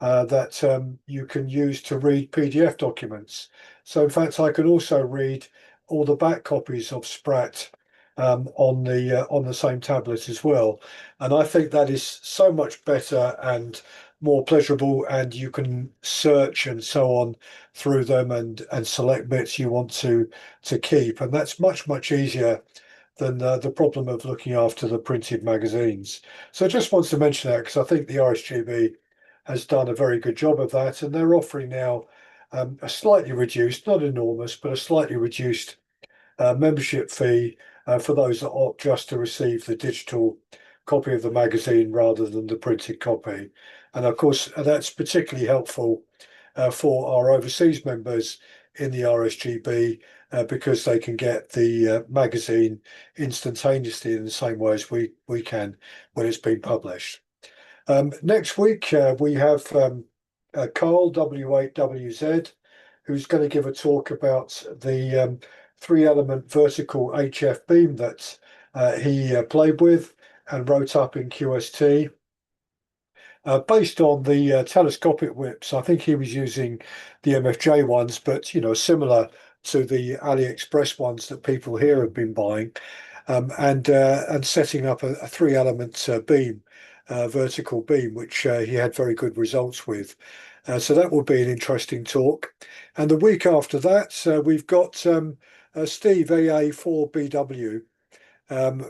that you can use to read PDF documents. So in fact, I can also read all the back copies of Sprat on the same tablet as well. And I think that is so much better and more pleasurable, and you can search and so on through them and select bits you want to keep, and that's much easier than the problem of looking after the printed magazines. So I just wanted to mention that because I think the RSGB has done a very good job of that, and they're offering now a slightly reduced, not enormous, but a slightly reduced membership fee for those that opt just to receive the digital copy of the magazine rather than the printed copy. And of course, that's particularly helpful for our overseas members in the RSGB because they can get the magazine instantaneously in the same way as we can when it's been published. Next week, we have Carl, W8WZ, who's going to give a talk about the 3-element vertical HF beam that he played with and wrote up in QST. Based on the telescopic whips, I think he was using the MFJ ones, but similar to the AliExpress ones that people here have been buying, and setting up a 3-element beam, vertical beam, which he had very good results with. So that will be an interesting talk. And the week after that, we've got Steve AA4BW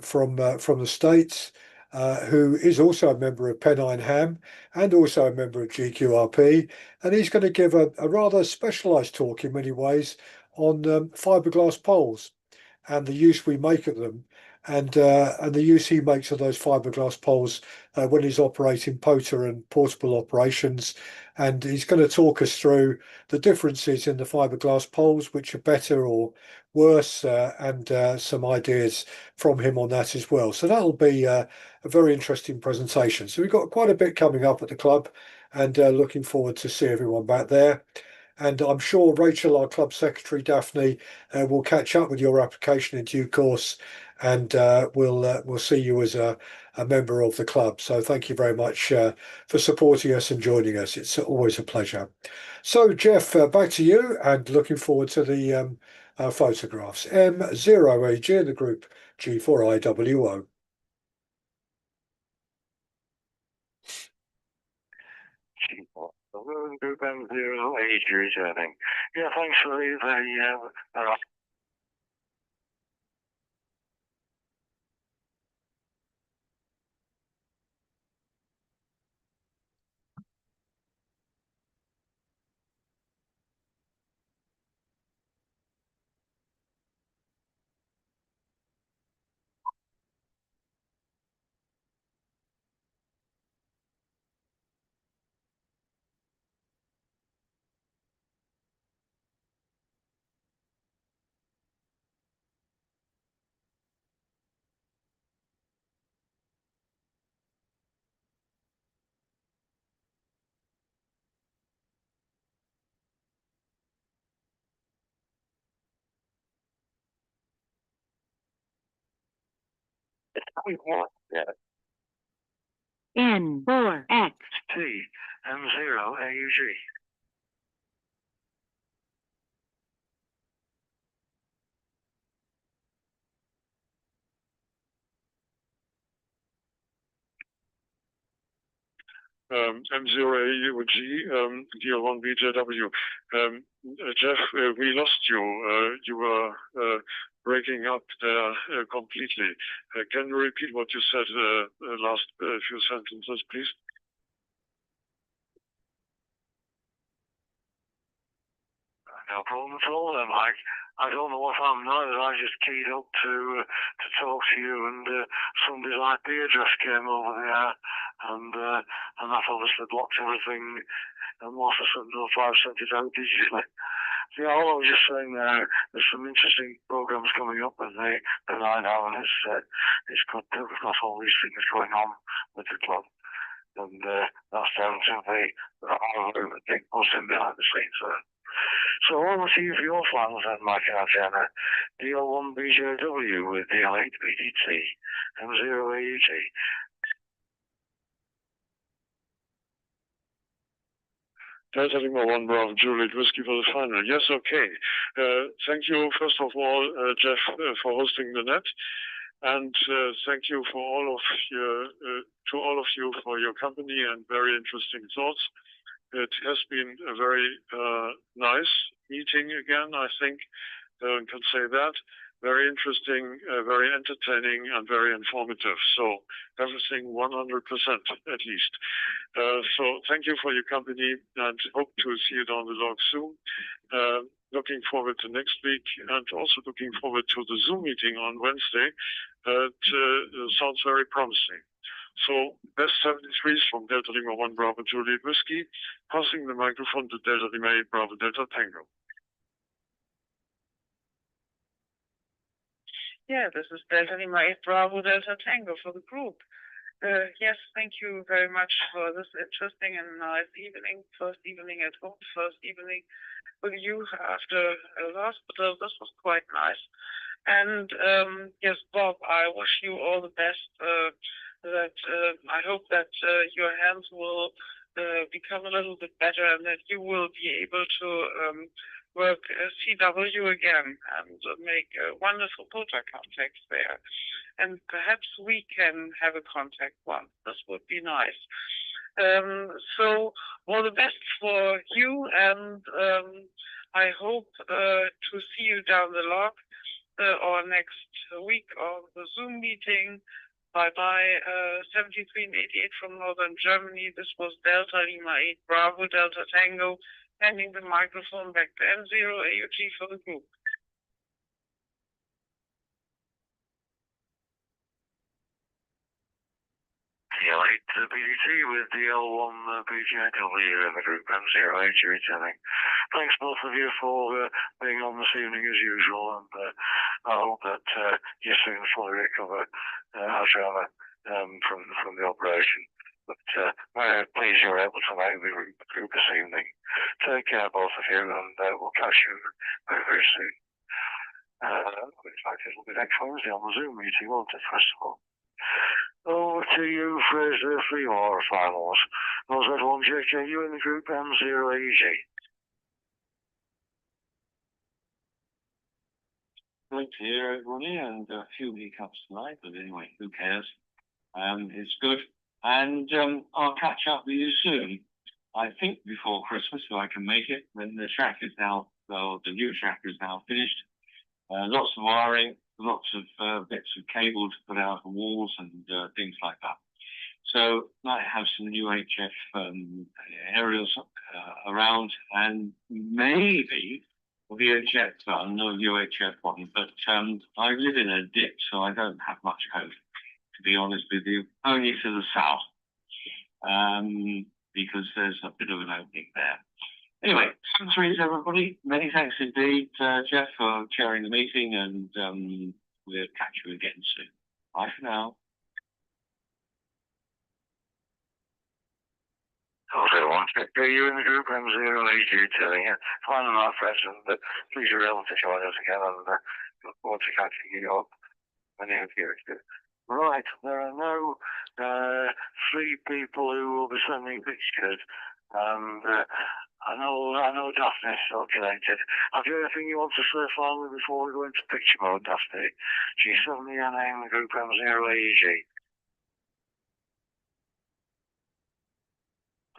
from the States, who is also a member of Pennine Ham and also a member of GQRP, and he's going to give a rather specialised talk in many ways on fiberglass poles and the use we make of them, and the use he makes of those fiberglass poles when he's operating POTA and portable operations. And he's going to talk us through the differences in the fiberglass poles, which are better or worse, and some ideas from him on that as well. So that'll be a very interesting presentation. So we've got quite a bit coming up at the club, and looking forward to see everyone back there. And I'm sure Rachel, our club secretary, Daphne, will catch up with your application in due course, and we'll see you as a member of the club. So thank you very much for supporting us and joining us. It's always a pleasure. So Jeff, back to you, and looking forward to the photographs. M0AG in the group G4IWO. The Rowan Group M0AG returning. Yeah, thanks for the N4X M0AUG. M0AUG, DL1BJW. Jeff, we lost you. You were breaking up there completely. Can you repeat what you said last few sentences, please? No problem at all, then, Mike. I don't know what happened either. I just keyed up to talk to you, and somebody's IP address came over there, and that obviously blocked everything. And most of a sudden, I've sent it out digitally. Yeah, all I was just saying there's some interesting programs coming up with the Pennine Ham, and it's good that we've got all these things going on with the club. And that's down to the big person behind the scenes there. So I want to see if your plans then, Mike and Antenna, DL1BJW with DL8BDT, M0AUG. Delta Lima 1 Bravo Juliet Whiskey for the final. Yes, okay. Thank you, first of all, Jeff, for hosting the net. And thank you for all of you for your company and very interesting thoughts. It has been a very nice meeting again, I think. I can say that. Very interesting, very entertaining, and very informative. So everything 100% at least. So thank you for your company and hope to see you down the log soon. Looking forward to next week and also looking forward to the Zoom meeting on Wednesday. It sounds very promising. So West 73 from Delta Lima 1 Bravo Juliet Whiskey, passing the microphone to Delta Lima 8 Bravo Delta Tango. Yeah, this is Delta Lima 8 Bravo Delta Tango for the group. Yes, thank you very much for this interesting and nice evening. First evening at home, first evening with you after the hospital. This was quite nice. And yes, Bob, I wish you all the best. I hope that your hands will become a little bit better and that you will be able to work CW again and make wonderful photo contacts there. And perhaps we can have a contact once. This would be nice. So all the best for you, and I hope to see you down the log or next week on the Zoom meeting. Bye-bye, 73 and 88 from Northern Germany. This was Delta Lima 8 Bravo Delta Tango, handing the microphone back to M0 AUG for the group. Yeah, BDT with the L1 BJW in the group M0 AUG returning. Thanks both of you for being on this evening as usual, and I hope that you soon fully recover from the operation. But very pleased you're able to make the group this evening. Take care, both of you, and we'll catch you very, very soon. In fact, it'll be next Wednesday on the Zoom meeting, won't it, first of all? Over to you, Fraser, for your finals. Was that one JKU in the group M0 AUG? Great to hear everybody, and a few hiccups tonight, but anyway, who cares? It's good. And I'll catch up with you soon. I think before Christmas, if I can make it, when the track is now, well, the new track is now finished. Lots of wiring, lots of bits of cable to put out the walls and things like that. So might have some new HF aerials around, and maybe VHF, no UHF one, but I live in a dip, so I don't have much hope, to be honest with you, only to the south, because there's a bit of an opening there. Anyway, thanks everybody. Many thanks indeed, Jeff, for chairing the meeting, and we'll catch you again soon. Bye for now. Okay, one you in the group M0 AUG telling you. Final not present, but please you're able to join us again, and look forward to catching you up when you hear it. Right, there are no 3 people who will be sending pictures, and I know Daphne's still connected. Have you anything you want to say finally before we go into picture mode, Daphne? G70NA in the group M0 AUG.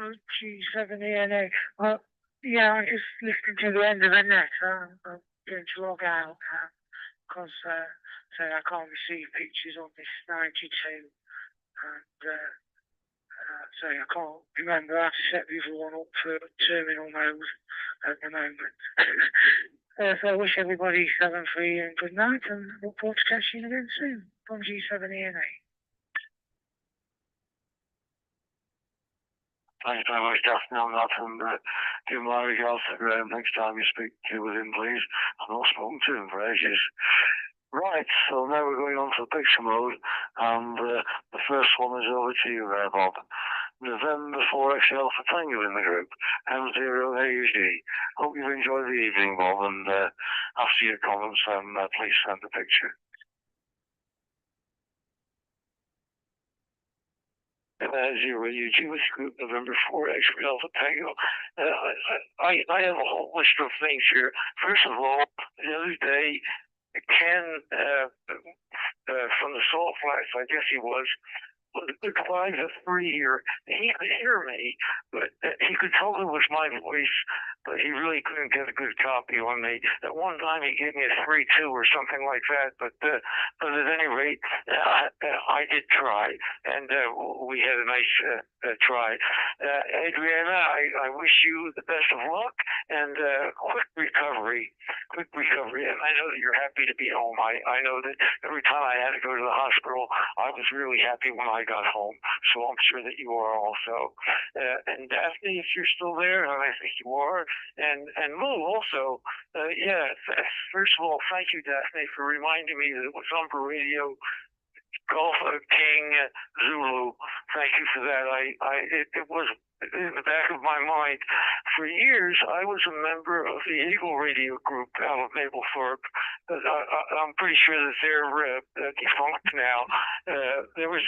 G70NA. Well, yeah, I just listened to the end of the net. I'm going to log out because so I can't receive pictures on this 92. And so I can't remember how to set the other one up for terminal mode at the moment. So I wish everybody 7-3 and good night, and look forward to catching you again soon from G70NA. Thanks very much, Daphne, on that, and give my regards to Graham next time you speak with him, please. I've not spoken to him for ages. Right, so now we're going on to the picture mode, and the first one is over to you there, Bob. November 4XL for Tango in the group, M0 AUG. Hope you've enjoyed the evening, Bob, and after your comments, please send a picture. Zero UG with group November 4 X-ray Alpha Tango. I have a whole list of things here. First of all, the other day, Ken from the class, I guess he was the guy at 3 here. He could hear me, but he could tell it was my voice, but he really couldn't get a good copy on me. At one time, he gave me a 3-2 or something like that, but at any rate, I did try, and we had a nice try. Adriana, I wish you the best of luck and quick recovery. And I know that you're happy to be home. I know that every time I had to go to the hospital, I was really happy when I got home. So I'm sure that you are also. And Daphne, if you're still there, and I think you are, and Lou also, first of all, thank you, Daphne, for reminding me that it was on the radio. Golf King Zulu. Thank you for that. It was in the back of my mind. For years, I was a member of the Eagle Radio Group out of Maplethorpe. I'm pretty sure that they're defunct now. There was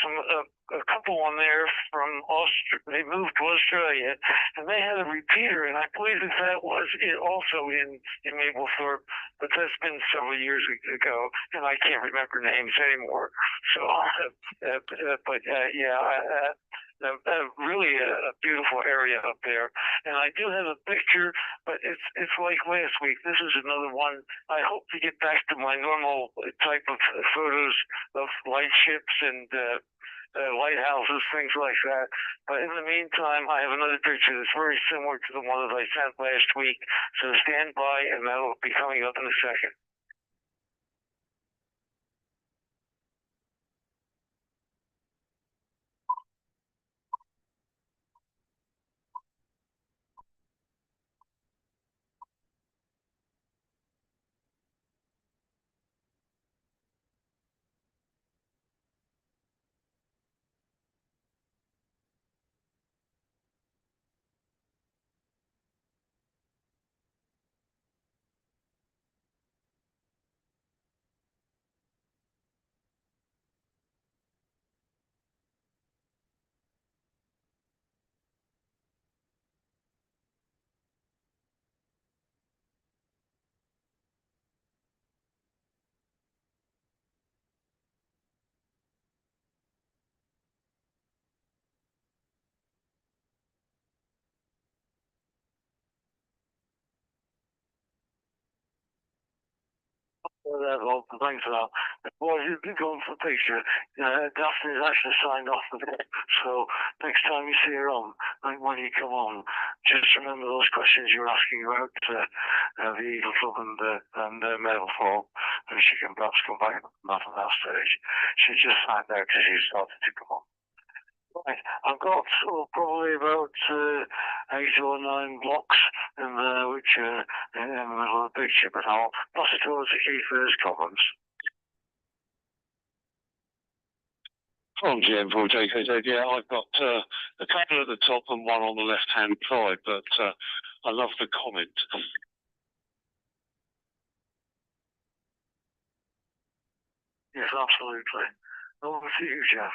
a couple on there from Australia. They moved to Australia, and they had a repeater, and I believe that was it also in Maplethorpe, but that's been several years ago, and I can't remember names anymore. So, really a beautiful area up there. And I do have a picture, but it's like last week. This is another one. I hope to get back to my normal type of photos of lightships and lighthouses, things like that. But in the meantime, I have another picture that's very similar to the one that I sent last week. So stand by, and that'll be coming up in a second. Well, thanks for that. Well, you can go for the picture. Daphne's actually signed off of it. So next time you see her on, like when you come on, just remember those questions you're asking about the Eagle Club and Maplethorpe, and she can perhaps come back on that stage. She just signed out because she started to come on. Right, I've got probably about 8 or 9 blocks in there, which are in the middle of the picture, but I'll pass it over to Keith for his comments. From GM4JKZ, yeah, I've got a couple at the top and one on the left-hand side, but I love the comment. Yes, absolutely. Over to you, Jeff.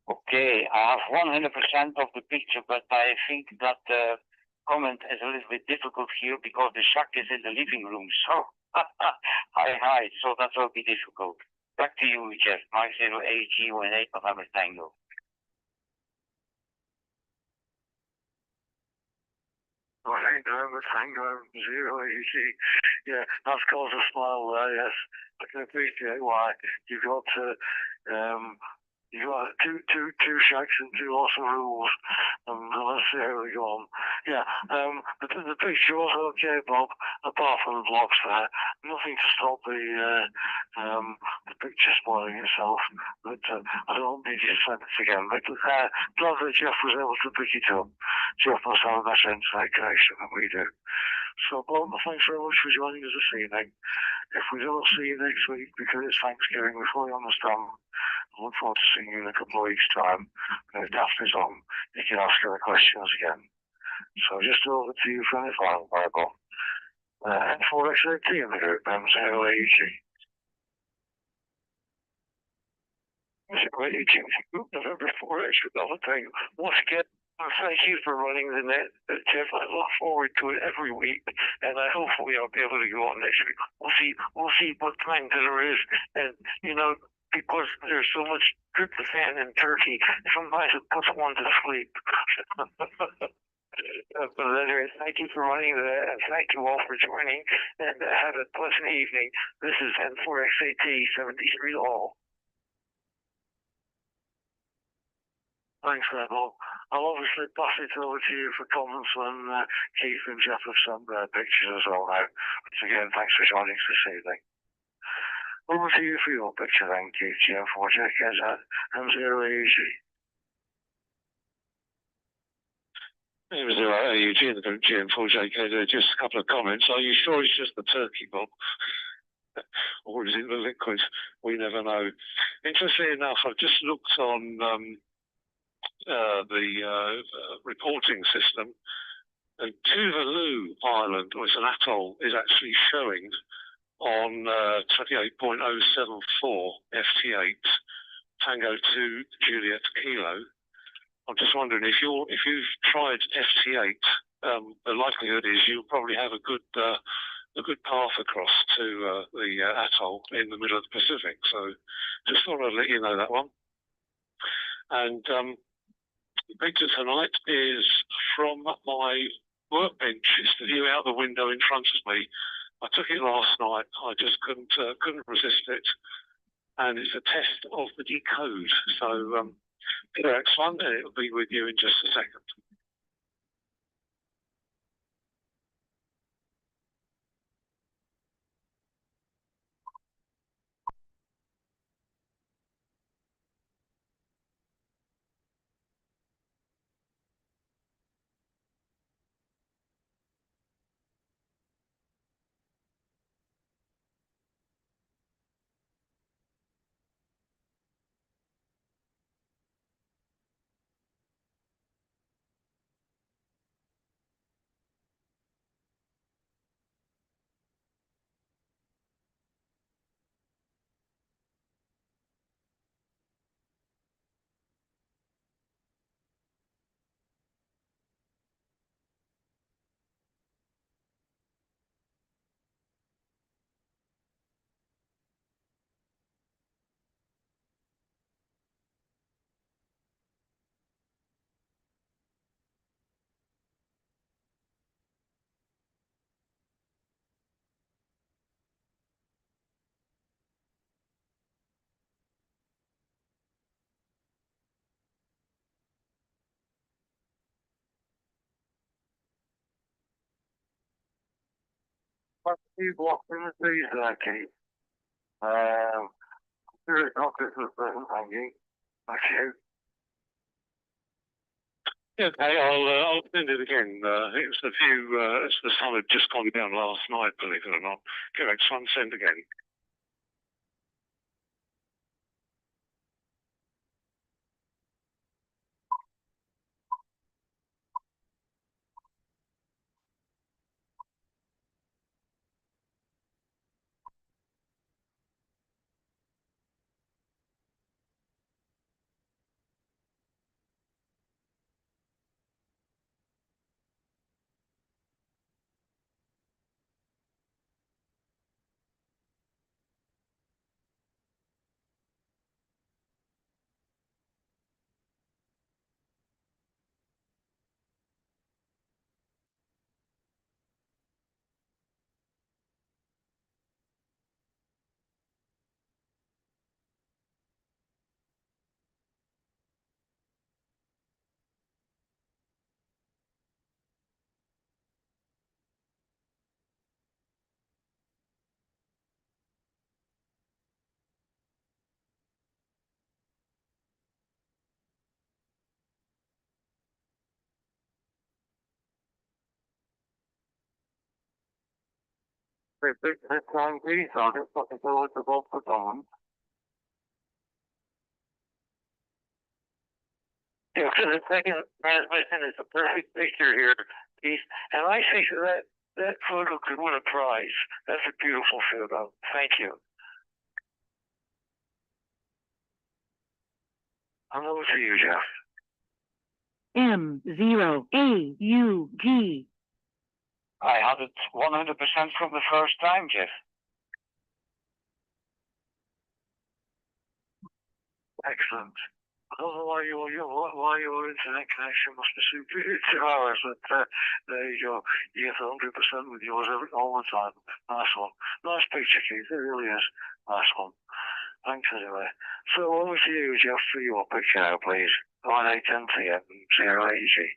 Okay, I have 100% of the picture, but I think that the comment is a little bit difficult here because the shack is in the living room. So, hi, so that will be difficult. Back to you, Jeff. Mike 0AG18 November Tango. November Tango 0AG. Yeah, that's caused a smile there, yes. I can appreciate why. You've got you got two shacks and 2 awesome rules. Let's see how we go on. Yeah, the picture was okay, Bob, apart from the blocks there. Nothing to stop the picture spoiling itself. But I don't need you to send it again. But glad that Jeff was able to pick it up. Jeff must have a better internet connection than we do. So, Bob, thanks very much for joining us this evening. If we don't see you next week because it's Thanksgiving, we fully understand. I look forward to seeing you in a couple of weeks' time. If Daphne's on, you can ask her the questions again. So just over to you for any final Bible. And 4X18 in the group, M0AG. November 4X with another thing. Once again, Well, thank you for running the net, Jeff. I look forward to it every week, and I hopefully I'll be able to go on next week. We'll see what time there is, and because there's so much tryptophan in turkey, sometimes it puts one to sleep. But anyway, thank you for running that, and thank you all for joining, and have a pleasant evening. This is N4XAT 73 All. Thanks, Red. I'll obviously pass it over to you for comments when Keith and Jeff have some pictures as well now. Once again, thanks for joining us this evening. Over to you for your picture then, Keith. Jeff, what you guys at M0AUG? M0AUG in the group GM4JK. Just a couple of comments. Are you sure it's just the turkey bomb? Or is it the liquid? We never know. Interestingly enough, I've just looked on the reporting system, and Tuvalu Island, or it's an atoll, is actually showing on 28.074 FT8 Tango 2 Juliet Kilo. I'm just wondering if you've tried FT8, the likelihood is you'll probably have a good path across to the atoll in the middle of the Pacific. So just thought I'd let you know that one. And the picture tonight is from my workbench. It's the view out the window in front of me. I took it last night. I just couldn't resist it, and it's a test of the decode. So excellent, and it'll be with you in just a second. You blocked in the trees there, Keith. Sure it's not Christmas present, thank you. Thank you. Yeah, okay, I'll send it again. It was the sun had just gone down last night, believe it or not. Correct, sun send again. This time, please, I'll just put the forward to both the on. Yeah, because the second transmission is a perfect picture here, Keith. And I think that photo could win a prize. That's a beautiful photo. Thank you. I'm over to you, Jeff. M0AUG. I had it 100% from the first time, Jeff. Excellent. I don't know why your internet connection must be superior to ours, but there you go. You get 100% with yours all the time. Nice one. Nice picture, Keith. It really is. Nice one. Thanks anyway. So over to you, Jeff, for your picture now, please. 1810 0AUG.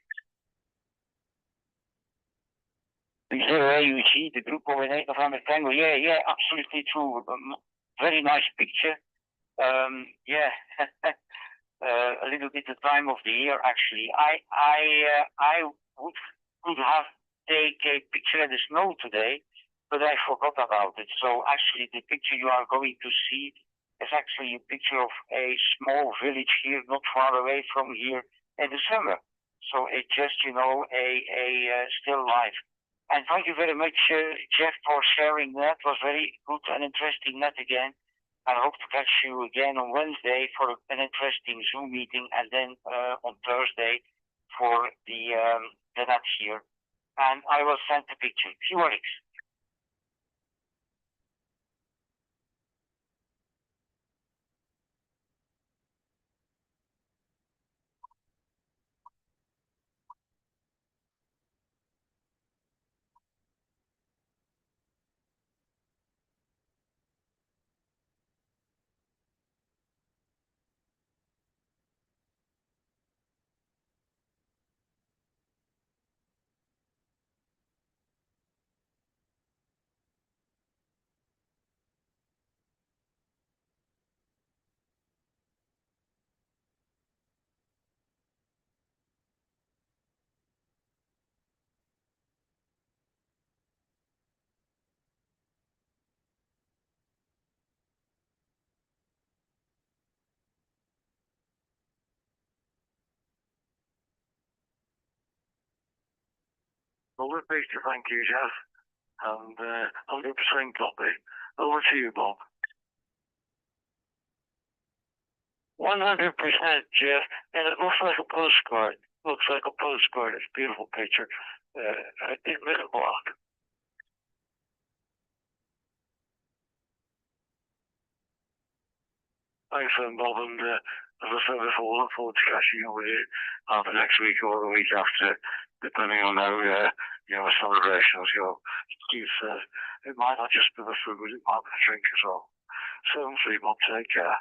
0AUG, the group going 8 November Tango. Yeah, absolutely true. Very nice picture. Yeah. A little bit the time of the year actually. I could have taken a picture in the snow today, but I forgot about it. So actually the picture you are going to see is actually a picture of a small village here, not far away from here in the summer. So it's just, a still life. And thank you very much, Jeff, for sharing that. It was very good and interesting net again. I hope to catch you again on Wednesday for an interesting Zoom meeting, and then on Thursday for the next year. And I will send the picture. QRX. Lovely picture, thank you, Jeff. And 100% copy. Over to you, Bob. 100%, Jeff. And it looks like a postcard. Looks like a postcard. It's a beautiful picture. In middle block. Thanks, Bob. And as I said before, look forward to catching up with you either next week or the week after, depending on how your celebrations go. It might not just be the food, it might be the drink as well. So, Bob, take care.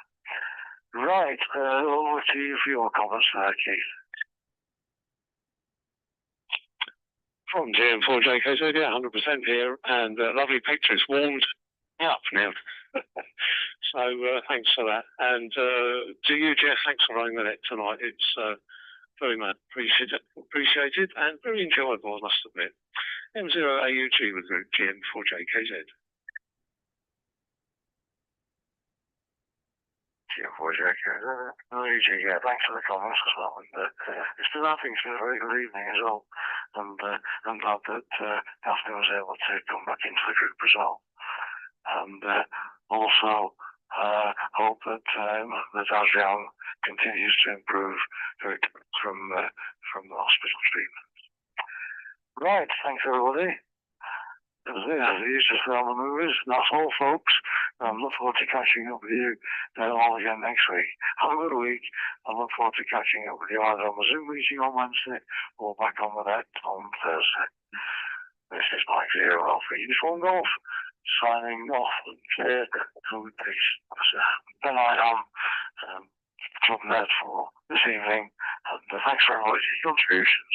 Right, over to you for your comments there, Keith. From GM4JKZ, yeah, 100% here, and lovely picture. It's warmed up now. So thanks for that. And to you, Jeff, thanks for running the net tonight. It's very much appreciated and very enjoyable, I must admit. M0AUG with Group GM4JKZ. Yeah, thanks for the comments as well. And it's been, I think it's been a very good evening as well. And I'm glad that Daphne was able to come back into the group as well. And also hope that Adrian continues to improve from the hospital treatment. Right, thanks everybody. As I used to say on the movies, that's all, folks. I look forward to catching up with you all again next week. Have a good week. I look forward to catching up with you either on the Zoom meeting on Wednesday or back on the net on Thursday. This is Mike Zero Alpha Uniform Golf, signing off and good peace. Pennine Ham, Club Net for this evening. And thanks for all your contributions.